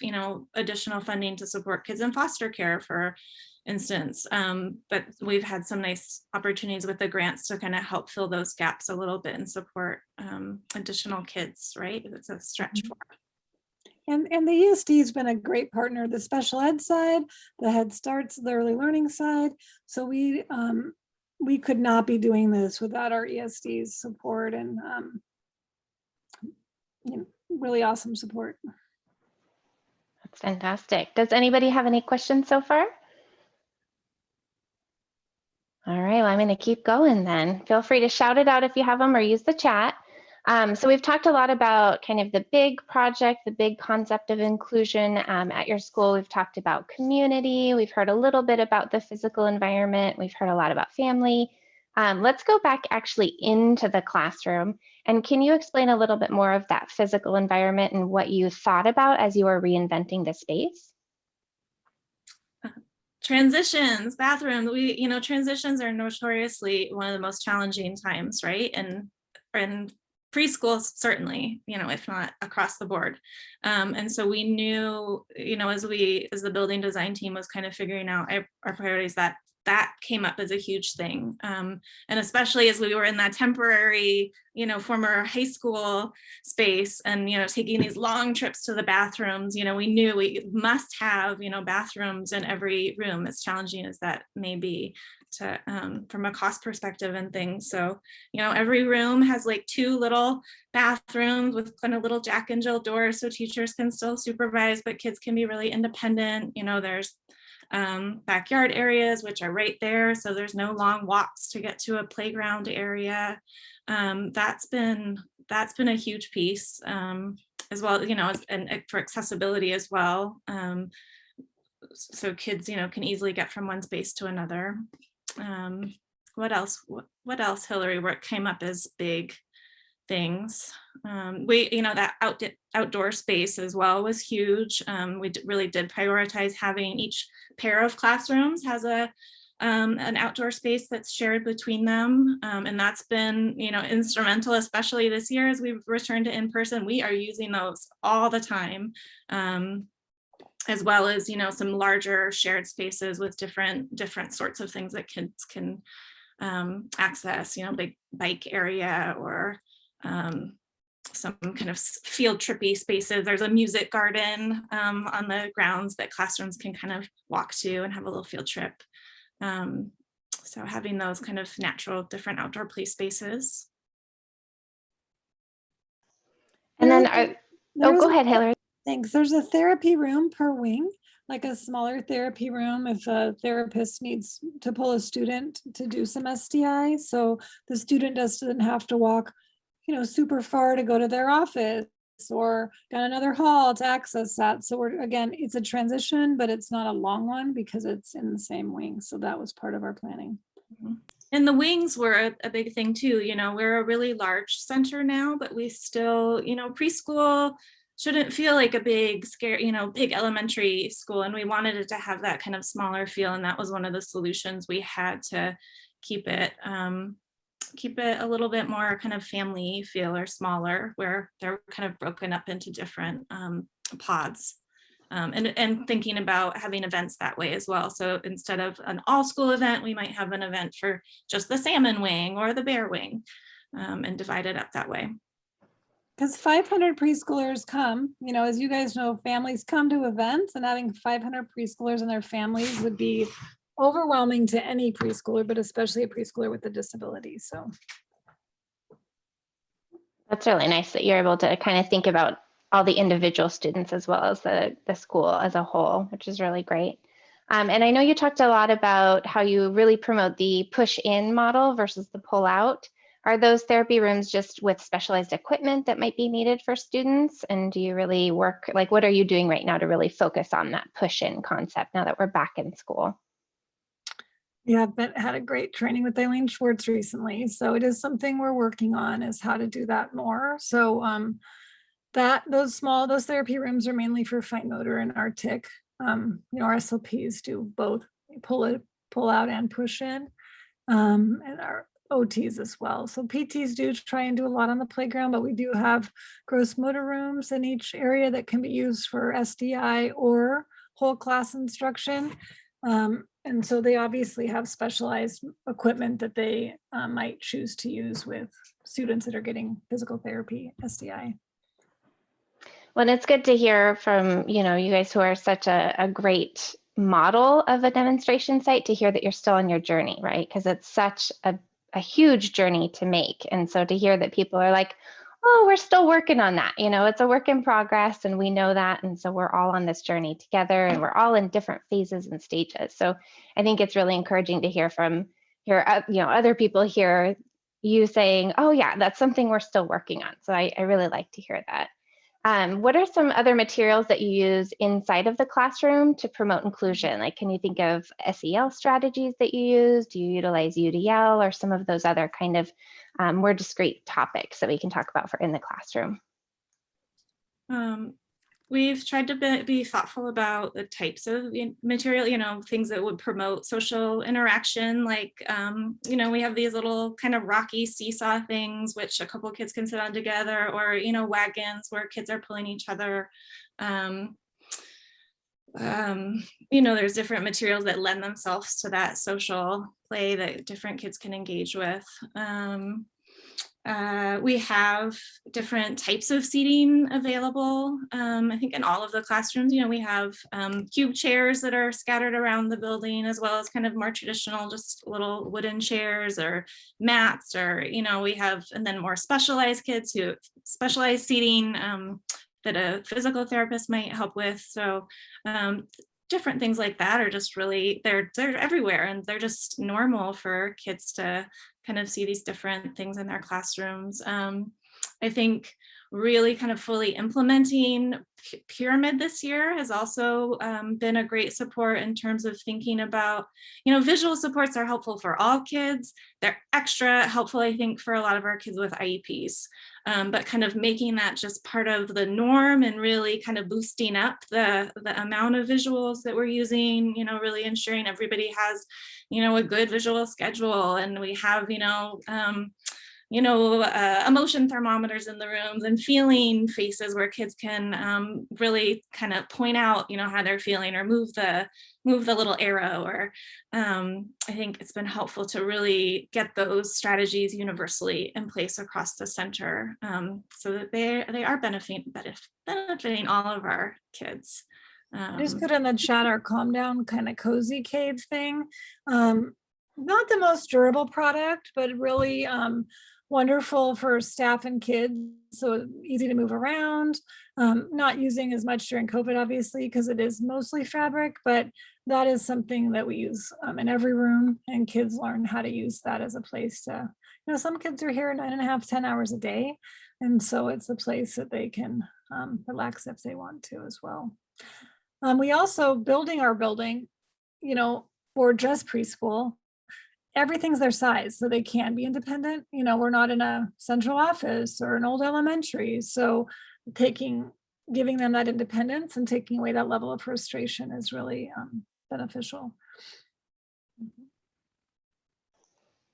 additional funding to support kids in foster care, for instance. But we've had some nice opportunities with the grants to kind of help fill those gaps a little bit and support additional kids, right? It's a stretch for. And the ESD has been a great partner, the special ed side, the Head Starts, the early learning side. So we could not be doing this without our ESD's support and really awesome support. That's fantastic. Does anybody have any questions so far? All right, well, I'm going to keep going then. Feel free to shout it out if you have them or use the chat. So we've talked a lot about kind of the big project, the big concept of inclusion at your school. We've talked about community. We've heard a little bit about the physical environment. We've heard a lot about family. Let's go back actually into the classroom. And can you explain a little bit more of that physical environment and what you thought about as you were reinventing the space? Transitions, bathroom. Transitions are notoriously one of the most challenging times, right? And preschool, certainly, if not across the board. And so we knew, as the building design team was kind of figuring out our priorities, that that came up as a huge thing. And especially as we were in that temporary, former high school space and, taking these long trips to the bathrooms, we knew we must have, bathrooms in every room, as challenging as that may be to, from a cost perspective and things. So, every room has like 2 little bathrooms with kind of little Jack and Jill doors so teachers can still supervise, but kids can be really independent. There's backyard areas, which are right there. So there's no long walks to get to a playground area. That's been a huge piece as well, and for accessibility as well. So kids, can easily get from one space to another. What else, Hillary, what came up as big things? That outdoor space as well was huge. We really did prioritize having each pair of classrooms has an outdoor space that's shared between them. And that's been, instrumental, especially this year as we've returned to in-person. We are using those all the time. As well as, some larger shared spaces with different sorts of things that kids can access, big bike area or some kind of field trippy spaces. There's a music garden on the grounds that classrooms can kind of walk to and have a little field trip. So having those kind of natural different outdoor play spaces. And then, go ahead, Hillary. Thanks. There's a therapy room per wing, like a smaller therapy room if a therapist needs to pull a student to do some SDI. So the student doesn't have to walk, super far to go to their office or down another hall to access that. So again, it's a transition, but it's not a long one because it's in the same wing. So that was part of our planning. And the wings were a big thing too. We're a really large center now, but we still, preschool shouldn't feel like a big big elementary school. And we wanted it to have that kind of smaller feel. And that was one of the solutions we had to keep it a little bit more kind of family feel or smaller, where they're kind of broken up into different pods. And thinking about having events that way as well. So instead of an all school event, we might have an event for just the salmon wing or the bear wing and divide it up that way. Because 500 preschoolers come, as you guys know, families come to events, and having 500 preschoolers and their families would be overwhelming to any preschooler, but especially a preschooler with a disability. So that's really nice that you're able to kind of think about all the individual students as well as the school as a whole, which is really great. And I know you talked a lot about how you really promote the push-in model versus the pull-out. Are those therapy rooms just with specialized equipment that might be needed for students? And do you really work, what are you doing right now to really focus on that push-in concept now that we're back in school? Yeah, I've had a great training with Eileen Schwartz recently. So it is something we're working on, is how to do that more. So those therapy rooms are mainly for fine motor and our TIC. Our SLPs do both pull out and push in, and our OTs as well. So PTs do try and do a lot on the playground, but we do have gross motor rooms in each area that can be used for SDI or whole class instruction. And so they obviously have specialized equipment that they might choose to use with students that are getting physical therapy SDI. Well, and it's good to hear from, you guys who are such a great model of a demonstration site, to hear that you're still on your journey, right? Because it's such a huge journey to make. And so to hear that people are like, oh, we're still working on that. It's a work in progress, and we know that. And so we're all on this journey together, and we're all in different phases and stages. So I think it's really encouraging to hear from other people here, you saying, oh yeah, that's something we're still working on. So I really like to hear that. What are some other materials that you use inside of the classroom to promote inclusion? Can you think of SEL strategies that you use? Do you utilize UDL or some of those other kind of more discrete topics that we can talk about for in the classroom? We've tried to be thoughtful about the types of material, things that would promote social interaction. We have these little kind of rocky seesaw things, which a couple of kids can sit on together, or, wagons where kids are pulling each other. you know, there's different materials that lend themselves to that social play that different kids can engage with. We have different types of seating available. I think in all of the classrooms, you know, we have cube chairs that are scattered around the building, as well as kind of more traditional, just little wooden chairs or mats, or, you know, we have, and then more specialized kids who specialized seating that a physical therapist might help with. So different things like that are just really, they're everywhere, and they're just normal for kids to kind of see these different things in their classrooms. I think really kind of fully implementing Pyramid this year has also been a great support in terms of thinking about, you know, visual supports are helpful for all kids. They're extra helpful, I think, for a lot of our kids with IEPs. But kind of making that just part of the norm and really kind of boosting up the amount of visuals that we're using, you know, really ensuring everybody has, you know, a good visual schedule, and we have, emotion thermometers in the rooms and feeling faces where kids can really kind of point out, you know, how they're feeling, or move the little arrow, or I think it's been helpful to really get those strategies universally in place across the center, so that they are benefiting all of our kids. I just put in the chat our calm down kind of cozy cave thing. Not the most durable product, but really wonderful for staff and kids. So easy to move around, not using as much during COVID, obviously, because it is mostly fabric, but that is something that we use in every room, and kids learn how to use that as a place to, you know, some kids are here 9.5, 10 hours a day. And so it's a place that they can relax if they want to as well. We also building our building, you know, for just preschool, everything's their size, so they can be independent. You know, we're not in a central office or an old elementary. So giving them that independence and taking away that level of frustration is really beneficial.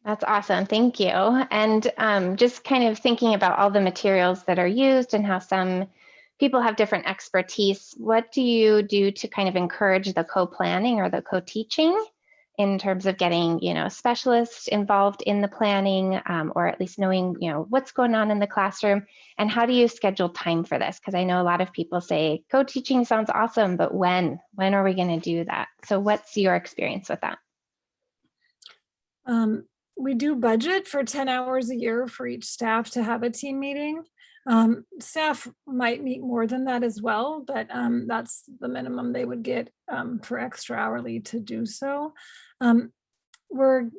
That's awesome. Thank you. And just kind of thinking about all the materials that are used and how some people have different expertise, what do you do to kind of encourage the co-planning or the co-teaching in terms of getting, you know, specialists involved in the planning, or at least knowing, you know, what's going on in the classroom? And how do you schedule time for this? Because I know a lot of people say co-teaching sounds awesome, but when are we going to do that? So what's your experience with that? We do budget for 10 hours a year for each staff to have a team meeting. Staff might meet more than that as well, but that's the minimum they would get for extra hourly to do so. We're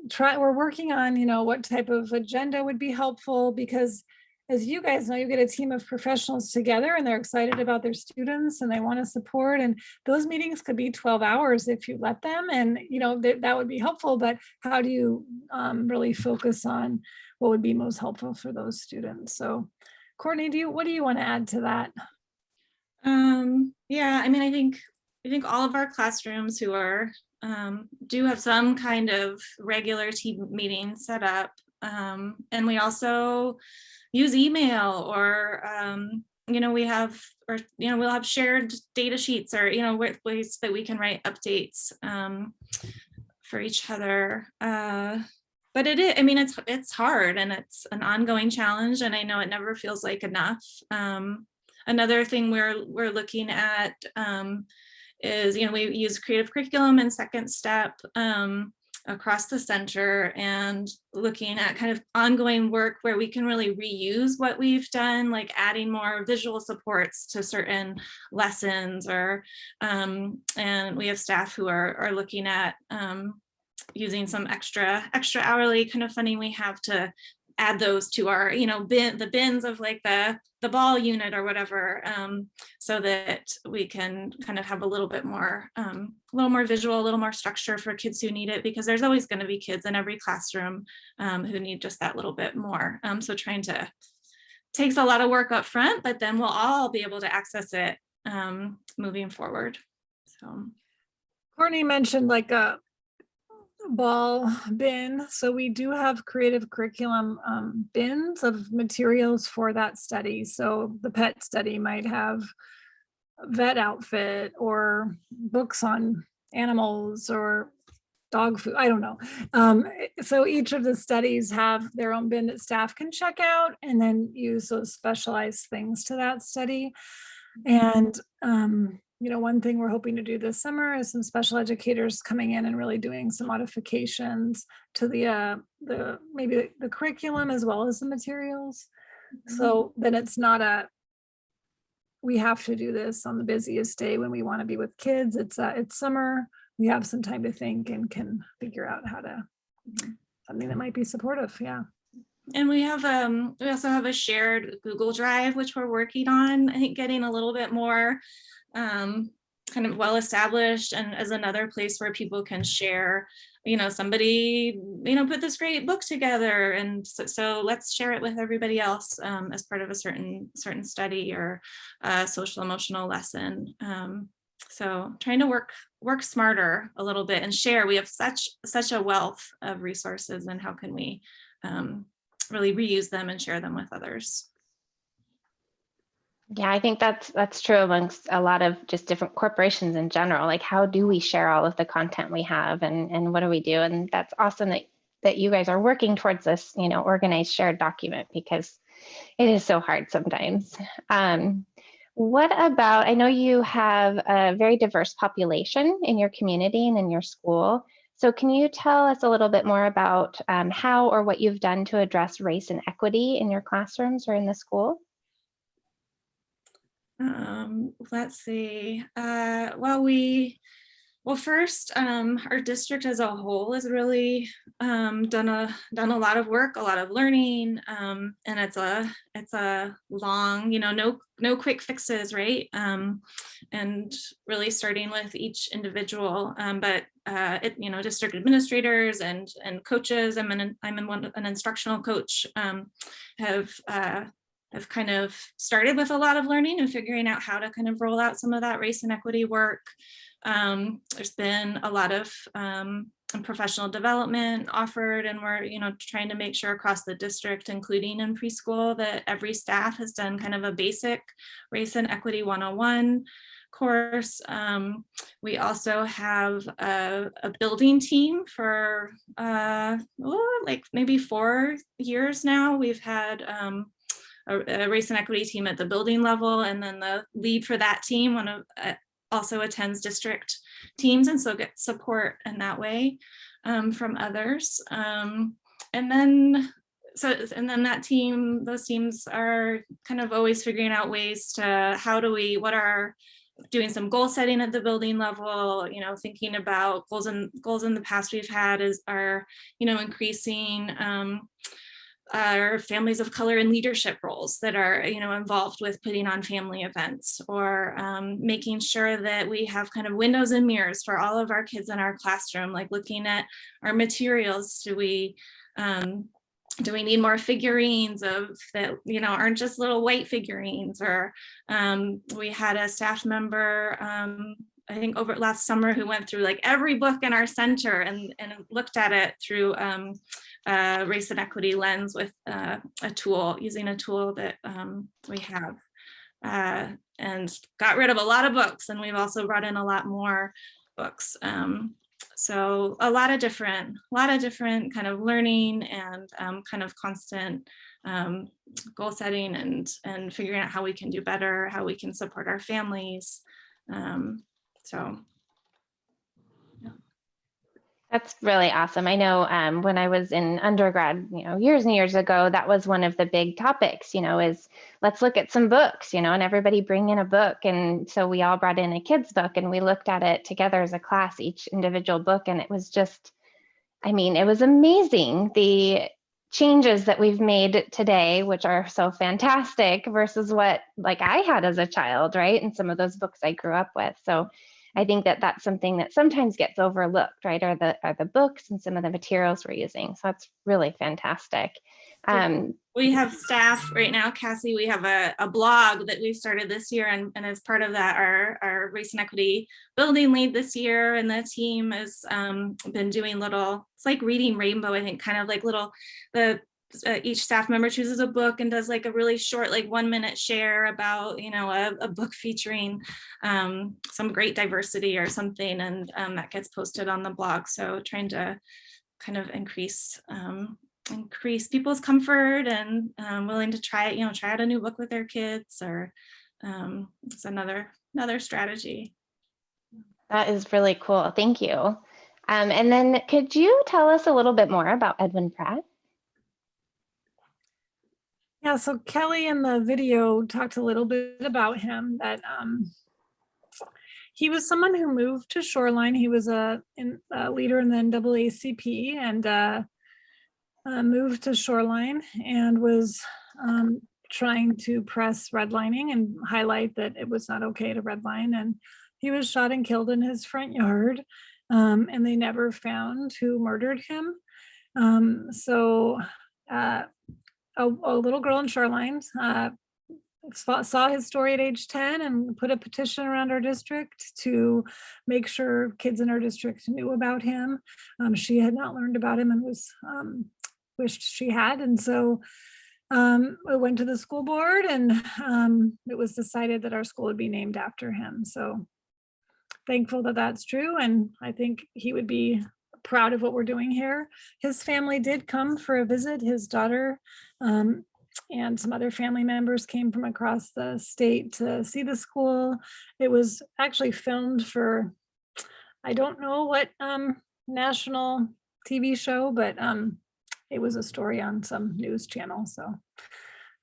working on, you know, what type of agenda would be helpful, because as you guys know, you get a team of professionals together and they're excited about their students and they want to support, and those meetings could be 12 hours if you let them, and you know that would be helpful. But how do you really focus on what would be most helpful for those students? So Courtney, what do you want to add to that? Yeah, I mean, I think all of our classrooms who are do have some kind of regular team meeting set up, and we also use email, or you know, we'll have shared data sheets, or you know, ways that we can write updates for each other. But I mean, it's hard, and it's an ongoing challenge, and I know it never feels like enough. Another thing we're looking at is, you know, we use creative curriculum and Second Step across the center, and looking at kind of ongoing work where we can really reuse what we've done, like adding more visual supports to certain lessons, or and we have staff who are looking at using some extra hourly kind of funding we have to add those to our, you know, the bins of like the ball unit or whatever, so that we can kind of have a little more visual, a little more structure for kids who need it, because there's always going to be kids in every classroom who need just that little bit more. So trying to takes a lot of work up front, but then we'll all be able to access it moving forward. So Courtney mentioned like a ball bin, so we do have creative curriculum bins of materials for that study. So the pet study might have vet outfit or books on animals or dog food, I don't know. So each of the studies have their own bin that staff can check out and then use those specialized things to that study. And, one thing we're hoping to do this summer is some special educators coming in and really doing some modifications to maybe the curriculum as well as the materials. So then it's not we have to do this on the busiest day when we want to be with kids. It's summer. We have some time to think and can figure out how to something that might be supportive. Yeah. And we also have a shared Google Drive, which we're working on, I think getting a little bit more kind of well established, and as another place where people can share, somebody, put this great book together. And so let's share it with everybody else as part of a certain study or social emotional lesson. So trying to work smarter a little bit and share. We have such a wealth of resources, and how can we really reuse them and share them with others? Yeah, I think that's true amongst a lot of just different corporations in general. Like, how do we share all of the content we have, and what do we do? And that's awesome that you guys are working towards this, organized shared document, because it is so hard sometimes. What about, I know you have a very diverse population in your community and in your school. So can you tell us a little bit more about how or what you've done to address race and equity in your classrooms or in the school? Let's see. First, our district as a whole has really done a lot of work, a lot of learning, and it's a long, no quick fixes, right? And really starting with each individual, but district administrators and coaches. I'm an instructional coach. Have kind of started with a lot of learning and figuring out how to kind of roll out some of that race and equity work. There's been a lot of professional development offered, and we're trying to make sure across the district, including in preschool, that every staff has done kind of a basic race and equity 101 course. We also have a building team for like maybe 4 years now. We've had a race and equity team at the building level, and then the lead for that team also attends district teams, and so gets support in that way from others. And then those teams are kind of always figuring out ways to doing some goal setting at the building level, thinking about goals in the past we've had are increasing our families of color in leadership roles that are, involved with putting on family events, or making sure that we have kind of windows and mirrors for all of our kids in our classroom, like looking at our materials. Do we need more figurines that aren't just little white figurines? Or we had a staff member, I think over last summer, who went through like every book in our center and looked at it through race and equity lens with using a tool that we have, and got rid of a lot of books, and we've also brought in a lot more books. So a lot of different kind of learning and kind of constant goal setting and figuring out how we can do better, how we can support our families. So. That's really awesome. I know when I was in undergrad, years and years ago, that was one of the big topics, is let's look at some books, and everybody bring in a book. And so we all brought in a kid's book, and we looked at it together as a class, each individual book. And it was just, it was amazing, the changes that we've made today, which are so fantastic, versus what like I had as a child, right? And some of those books I grew up with. So I think that that's something that sometimes gets overlooked, right? Are the books and some of the materials we're using. So that's really fantastic. We have staff right now, Cassie, we have a blog that we've started this year, and as part of that, our race and equity building lead this year, and the team has been doing it's like reading Rainbow, I think, kind of like the each staff member chooses a book and does like a really short, like 1-minute share about, you know, a book featuring some great diversity or something, and that gets posted on the blog. So trying to kind of increase people's comfort and willing to try out a new book with their kids, or it's another strategy. That is really cool. Thank you. And then could you tell us a little bit more about Edwin Pratt? Yeah, so Kelly in the video talked a little bit about him, that he was someone who moved to Shoreline. He was a leader in the NAACP and moved to Shoreline and was trying to press redlining and highlight that it was not okay to redline. And he was shot and killed in his front yard, and they never found who murdered him. A little girl in Shoreline saw his story at age 10 and put a petition around our district to make sure kids in our district knew about him. She had not learned about him and was wished she had. And so we went to the school board, and it was decided that our school would be named after him. So thankful that that's true. And I think he would be proud of what we're doing here. His family did come for a visit. His daughter and some other family members came from across the state to see the school. It was actually filmed for, I don't know what national TV show, but it was a story on some news channel. So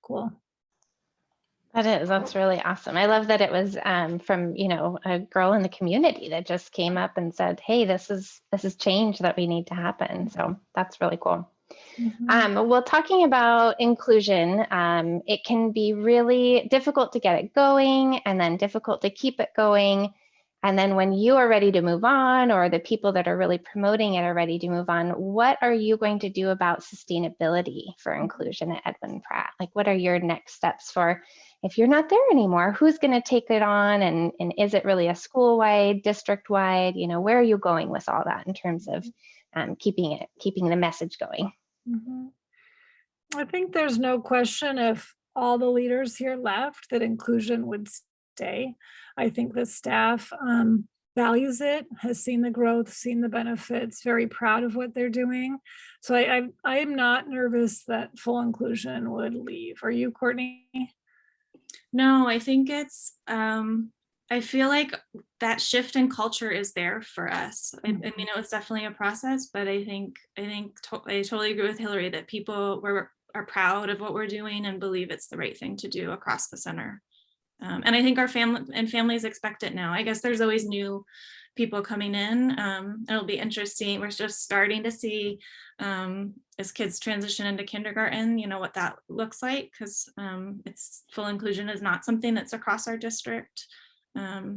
cool. That's really awesome. I love that it was from, you know, a girl in the community that just came up and said, hey, this is change that we need to happen. So that's really cool. Well, talking about inclusion, it can be really difficult to get it going and then difficult to keep it going. And then when you are ready to move on, or the people that are really promoting it are ready to move on, what are you going to do about sustainability for inclusion at Edwin Pratt? Like, what are your next steps for, if you're not there anymore, who's going to take it on? And is it really a school-wide, district-wide? You know, where are you going with all that in terms of keeping the message going? I think there's no question, if all the leaders here left, that inclusion would stay. I think the staff values it, has seen the growth, seen the benefits, very proud of what they're doing. So I am not nervous that full inclusion would leave. Are you, Courtney? No, I think it's, I feel like that shift in culture is there for us. I mean, it was definitely a process, but I totally agree with Hillary that people are proud of what we're doing and believe it's the right thing to do across the center. And I think our families expect it now. I guess there's always new people coming in. It'll be interesting. We're just starting to see as kids transition into kindergarten, you know, what that looks like, because it's full inclusion is not something that's across our district. I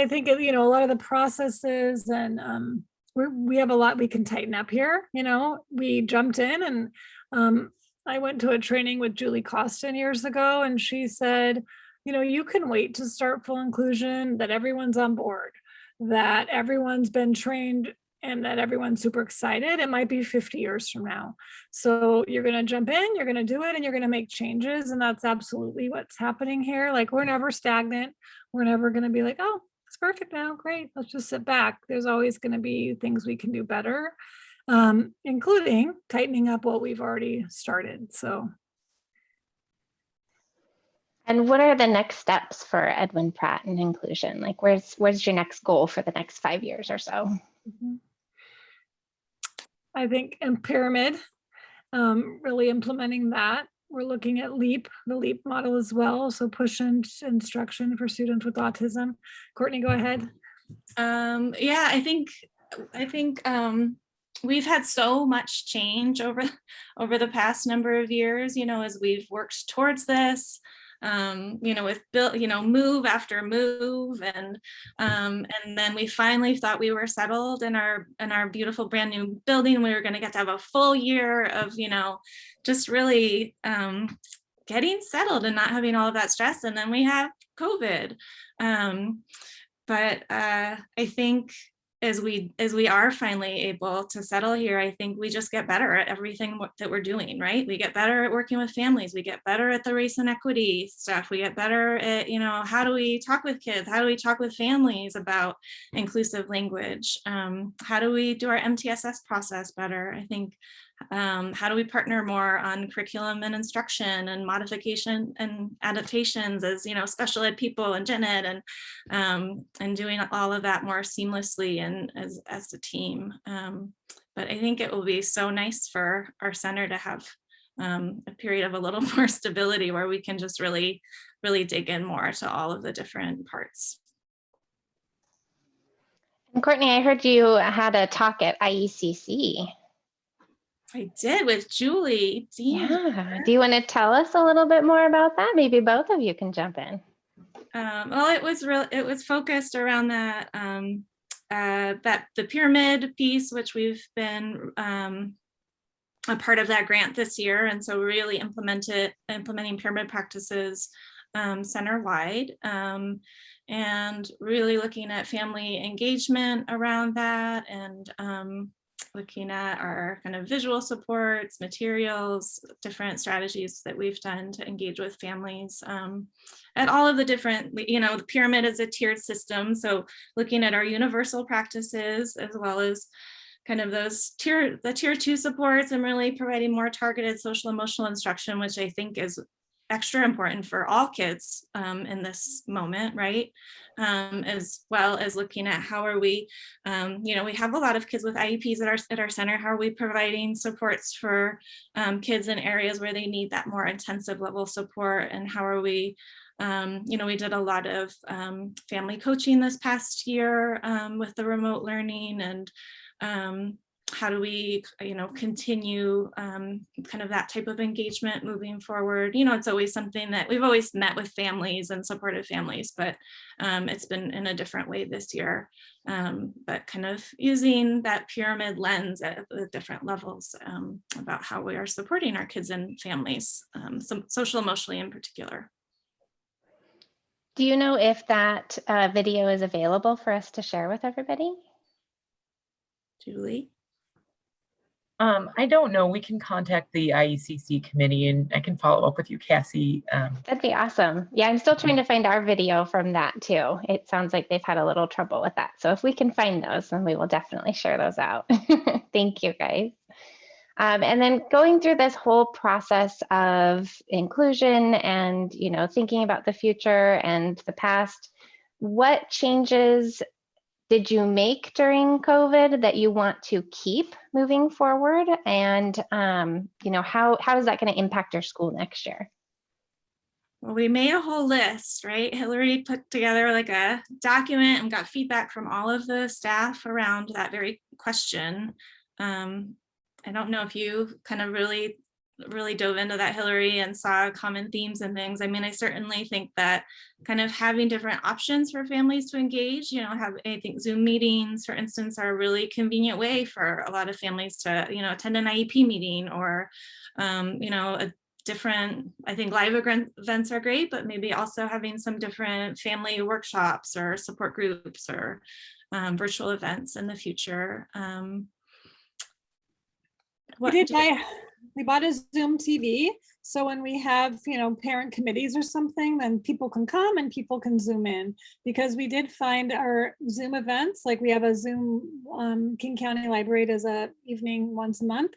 think, you know, a lot of the processes and we have a lot we can tighten up here. You know, we jumped in, and I went to a training with Julie Costin years ago, and she said, you know, you can wait to start full inclusion, that everyone's on board, that everyone's been trained, and that everyone's super excited. It might be 50 years from now. So you're going to jump in, you're going to do it, and you're going to make changes. And that's absolutely what's happening here. Like, we're never stagnant. We're never going to be like, oh, it's perfect now. Great. Let's just sit back. There's always going to be things we can do better, including tightening up what we've already started. So. And what are the next steps for Edwin Pratt and inclusion? Like, where's your next goal for the next 5 years or so? I think in pyramid, really implementing that. We're looking at LEAP, the LEAP model as well. So push instruction for students with autism. Courtney, go ahead. Yeah, I think we've had so much change over the past number of years, you know, as we've worked towards this. You know, with move after move, and then we finally thought we were settled in our beautiful brand new building. We were going to get to have a full year of, you know, just really getting settled and not having all of that stress. And then we have COVID. But I think as we are finally able to settle here, I think we just get better at everything that we're doing, right? We get better at working with families. We get better at the race and equity stuff. We get better at, how do we talk with kids? How do we talk with families about inclusive language? How do we do our MTSS process better? I think, how do we partner more on curriculum and instruction and modification and adaptations as, special ed people and gen ed, and doing all of that more seamlessly and as a team. But I think it will be so nice for our center to have a period of a little more stability where we can just really dig in more to all of the different parts. And Courtney, I heard you had a talk at IECC. I did, with Julie. Yeah. Do you want to tell us a little bit more about that? Maybe both of you can jump in. Well, it was focused around that the pyramid piece, which we've been a part of that grant this year, and so really implementing pyramid practices center-wide, and really looking at family engagement around that, and looking at our kind of visual supports, materials, different strategies that we've done to engage with families at all of the different, the pyramid is a tiered system. So looking at our universal practices, as well as kind of those tier 2 supports, and really providing more targeted social emotional instruction, which I think is extra important for all kids in this moment, right? As well as looking at how are we, we have a lot of kids with IEPs at our center. How are we providing supports for kids in areas where they need that more intensive level support? And how are we, we did a lot of family coaching this past year with the remote learning, and how do we, continue kind of that type of engagement moving forward? It's always something that we've always met with families and supported families, but it's been in a different way this year. But kind of using that pyramid lens at the different levels about how we are supporting our kids and families, social emotionally in particular. Do you know if that video is available for us to share with everybody? Julie? I don't know. We can contact the IECC committee, and I can follow up with you, Cassie. That'd be awesome. Yeah, I'm still trying to find our video from that too. It sounds like they've had a little trouble with that. So if we can find those, then we will definitely share those out. Thank you, guys. And then going through this whole process of inclusion and, thinking about the future and the past, what changes did you make during COVID that you want to keep moving forward? And, how is that going to impact your school next year? Well, we made a whole list, right? Hillary put together like a document and got feedback from all of the staff around that very question. I don't know if you kind of really dove into that, Hillary, and saw common themes and things. I mean, I certainly think that kind of having different options for families to engage, I think Zoom meetings, for instance, are a really convenient way for a lot of families to, attend an IEP meeting, or, a different, I think live events are great, but maybe also having some different family workshops or support groups or virtual events in the future. We bought a Zoom TV. So when we have, parent committees or something, then people can come and people can Zoom in, because we did find our Zoom events, like we have a Zoom King County Library does a evening once a month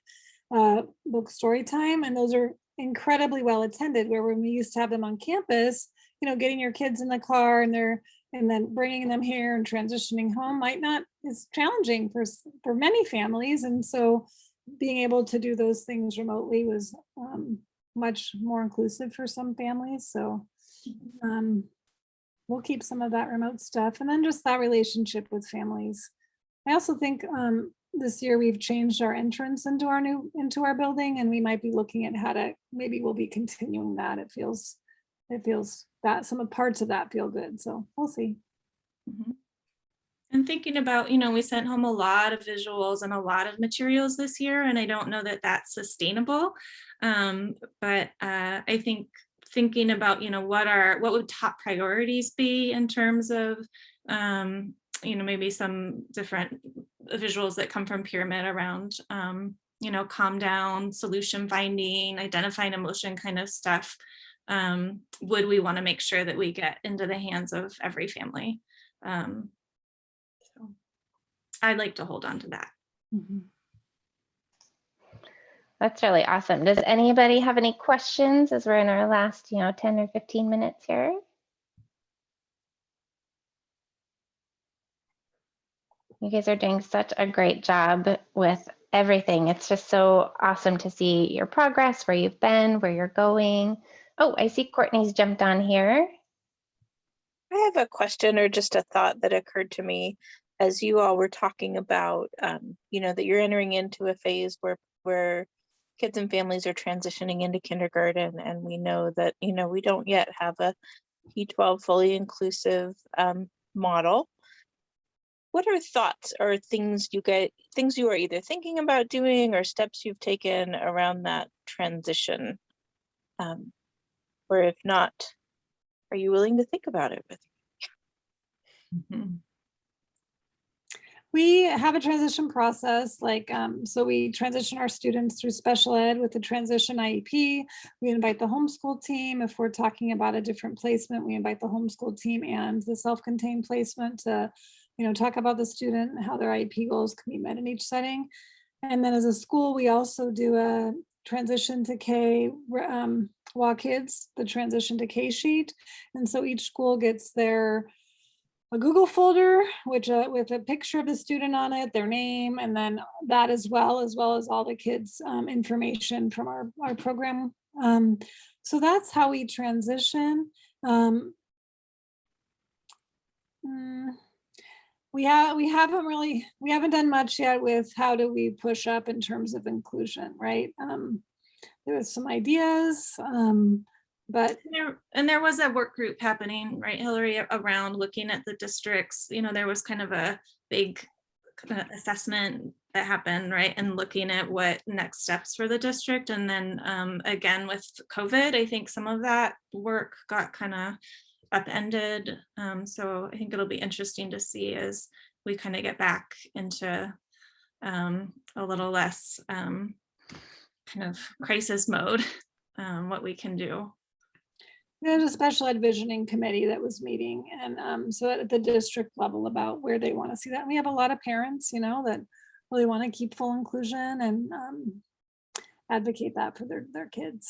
book story time. And those are incredibly well attended, where when we used to have them on campus, getting your kids in the car and then bringing them here and transitioning home is challenging for many families. And so being able to do those things remotely was much more inclusive for some families. So we'll keep some of that remote stuff, and then just that relationship with families. I also think this year we've changed our entrance into our building, and we might be looking at maybe we'll be continuing that. It feels that some of parts of that feel good. So we'll see. Mm-hmm. And thinking about, we sent home a lot of visuals and a lot of materials this year, and I don't know that that's sustainable. But I think thinking about, what would top priorities be in terms of maybe some different visuals that come from Pyramid around, calm down, solution finding, identifying emotion kind of stuff. Would we want to make sure that we get into the hands of every family? So I'd like to hold on to that. Mm-hmm. That's really awesome. Does anybody have any questions as we're in our last, 10 or 15 minutes here? You guys are doing such a great job with everything. It's just so awesome to see your progress, where you've been, where you're going. Oh, I see Courtney's jumped on here. I have a question or just a thought that occurred to me as you all were talking about, that you're entering into a phase where kids and families are transitioning into kindergarten, and we know that, we don't yet have a P12 fully inclusive model. What are thoughts or things you are either thinking about doing or steps you've taken around that transition? Or if not, are you willing to think about it with me? Mm-hmm. We have a transition process, so we transition our students through special ed with the transition IEP. We invite the homeschool team. If we're talking about a different placement, we invite the homeschool team and the self-contained placement to, talk about the student and how their IEP goals can be met in each setting. And then as a school, we also do a transition to K WA Kids, the transition to K sheet. And so each school gets a Google folder, which with a picture of the student on it, their name, and then that as well as all the kids' information from our program. So that's how we transition. We haven't done much yet with how do we push up in terms of inclusion, right? There was some ideas, but there was a work group happening, right, Hillary, around looking at the districts. There was kind of a big assessment that happened, right, and looking at what next steps for the district. And then again with COVID, I think some of that work got kind of upended. So I think it'll be interesting to see as we kind of get back into a little less kind of crisis mode, what we can do. There's a special ed visioning committee that was meeting, and so at the district level about where they want to see that. And we have a lot of parents, that really want to keep full inclusion and advocate that for their kids.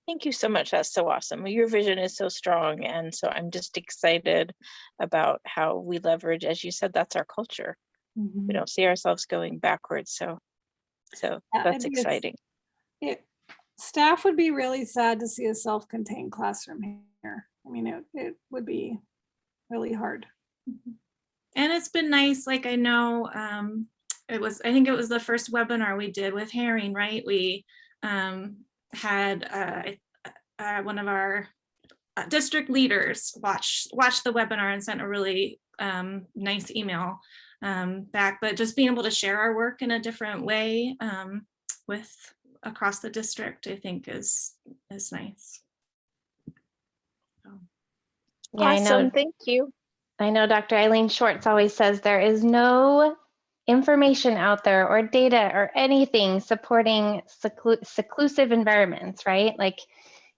Thank you so much. That's so awesome. Your vision is so strong. And so I'm just excited about how we leverage, as you said, that's our culture. Mm-hmm. We don't see ourselves going backwards. So yeah, that's exciting. Staff would be really sad to see a self-contained classroom here. I mean, it would be really hard. And it's been nice. Like I know I think it was the first webinar we did with Herring, right? We had one of our district leaders watch the webinar and sent a really nice email back, but just being able to share our work in a different way with across the district, I think is nice. So. Yeah, awesome. I know. Thank you. I know Dr. Eileen Schwartz always says there is no information out there or data or anything supporting seclusive environments, right? Like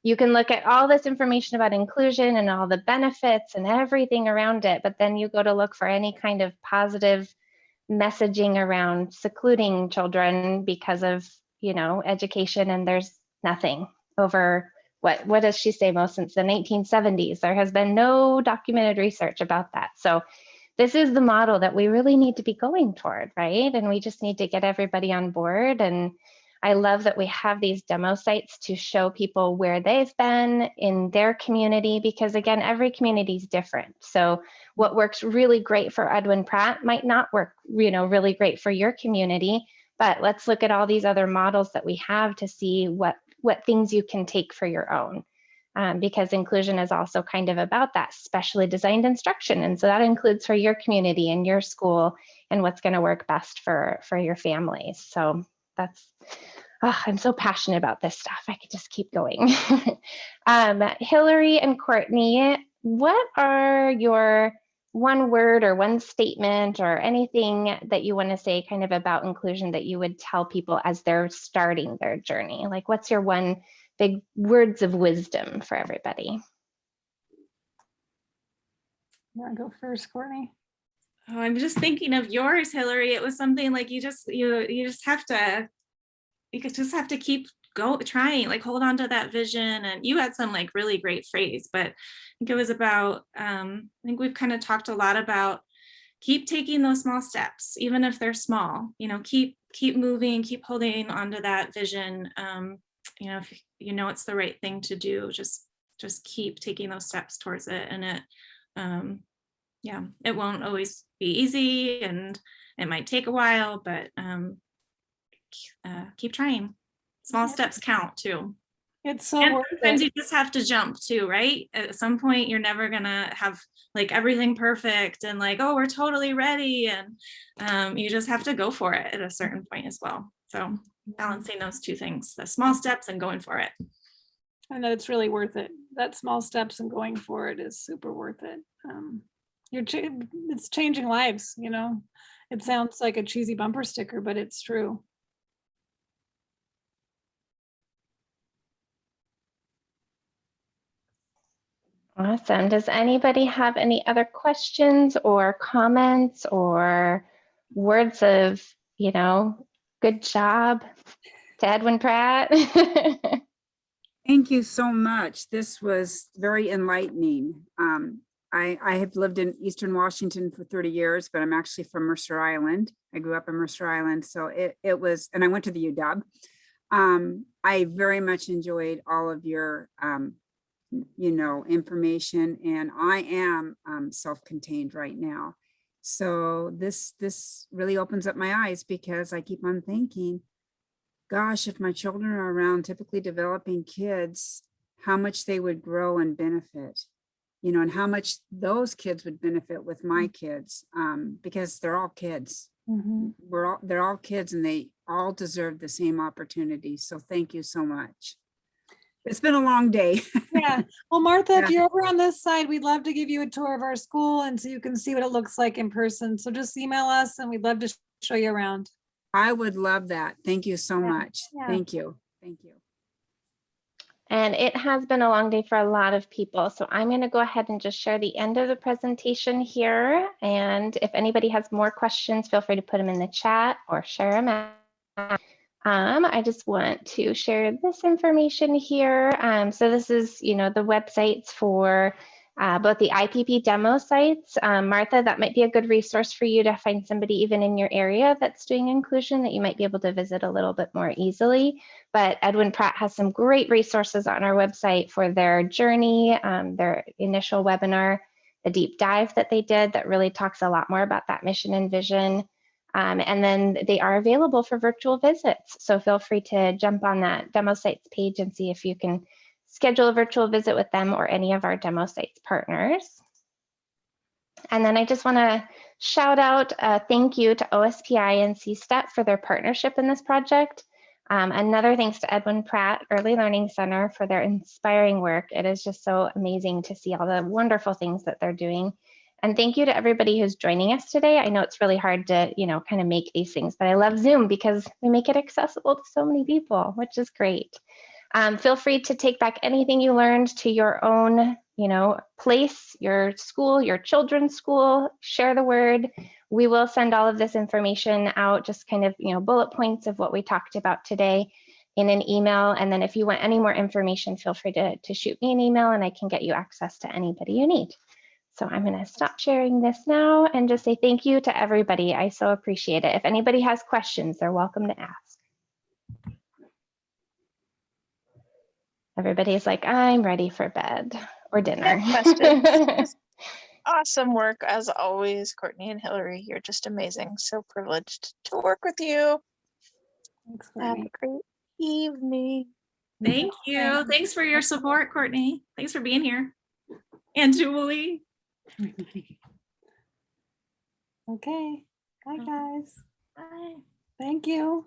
you can look at all this information about inclusion and all the benefits and everything around it, but then you go to look for any kind of positive messaging around secluding children because of, education, and there's nothing over what does she say, most since the 1970s. There has been no documented research about that. So this is the model that we really need to be going toward, right? And we just need to get everybody on board. And I love that we have these demo sites to show people where they've been in their community, because again, every community is different. So what works really great for Edwin Pratt might not work, really great for your community, but let's look at all these other models that we have to see what things you can take for your own. Because inclusion is also kind of about that specially designed instruction. And so that includes for your community and your school and what's going to work best for your families. So I'm so passionate about this stuff. I could just keep going. Hillary and Courtney, what are your one word or one statement or anything that you want to say kind of about inclusion that you would tell people as they're starting their journey? Like, what's your one big words of wisdom for everybody? You want to go first, Courtney? Oh, I'm just thinking of yours, Hillary. It was something like you just have to keep trying, like hold on to that vision. And you had some like really great phrase, but I think it was about, I think we've kind of talked a lot about keep taking those small steps, even if they're small, keep moving, keep holding onto that vision. If you know it's the right thing to do, just keep taking those steps towards it. And it won't always be easy and it might take a while, but keep trying. Small steps count too. It's so and worth sometimes it. you just have to jump too, right? At some point you're never gonna have like everything perfect and like, oh, we're totally ready, and you just have to go for it at a certain point as well. So balancing those two things, the small steps and going for it. And that it's really worth it. That small steps and going for it is super worth it. It's changing lives, It sounds like a cheesy bumper sticker, but it's true. Awesome. Does anybody have any other questions or comments or words of, good job to Edwin Pratt? Thank you so much. This was very enlightening. I have lived in Eastern Washington for 30 years, but I'm actually from Mercer Island. I grew up in Mercer Island. So it was, and I went to the UW. I very much enjoyed all of your, information, and I am self-contained right now. So this really opens up my eyes, because I keep on thinking, gosh, if my children are around typically developing kids, how much they would grow and benefit, and how much those kids would benefit with my kids, because they're all kids. Mm-hmm. They're all kids, and they all deserve the same opportunity. So thank you so much. It's been a long day. Yeah. Well, Martha, if you're over on this side, we'd love to give you a tour of our school, and so you can see what it looks like in person. So just email us and we'd love to show you around. I would love that. Thank you so much. Yeah. Thank you. Thank you. And it has been a long day for a lot of people. So I'm going to go ahead and just share the end of the presentation here. And if anybody has more questions, feel free to put them in the chat or share them out. I just want to share this information here. So this is, the websites for both the IPP demo sites. Martha, that might be a good resource for you to find somebody even in your area that's doing inclusion that you might be able to visit a little bit more easily. But Edwin Pratt has some great resources on our website for their journey, their initial webinar, the deep dive that they did that really talks a lot more about that mission and vision. And then they are available for virtual visits. So feel free to jump on that demo sites page and see if you can schedule a virtual visit with them or any of our demo sites partners. And then I just want to shout out a thank you to OSPI and CSTEP for their partnership in this project. Another thanks to Edwin Pratt Early Learning Center for their inspiring work. It is just so amazing to see all the wonderful things that they're doing. And thank you to everybody who's joining us today. I know it's really hard to, kind of make these things, but I love Zoom because we make it accessible to so many people, which is great. Feel free to take back anything you learned to your own, place, your school, your children's school, share the word. We will send all of this information out, just kind of, bullet points of what we talked about today in an email. And then if you want any more information, feel free to shoot me an email and I can get you access to anybody you need. So I'm going to stop sharing this now and just say thank you to everybody. I so appreciate it. If anybody has questions, they're welcome to ask. Everybody's like, I'm ready for bed or dinner. Questions. Awesome work as always, Courtney and Hillary. You're just amazing. So privileged to work with you. Thanks, Have a great evening. Thank you. Thanks for your support, Courtney. Thanks for being here. And Julie. Okay. Bye, guys. Bye. Thank you.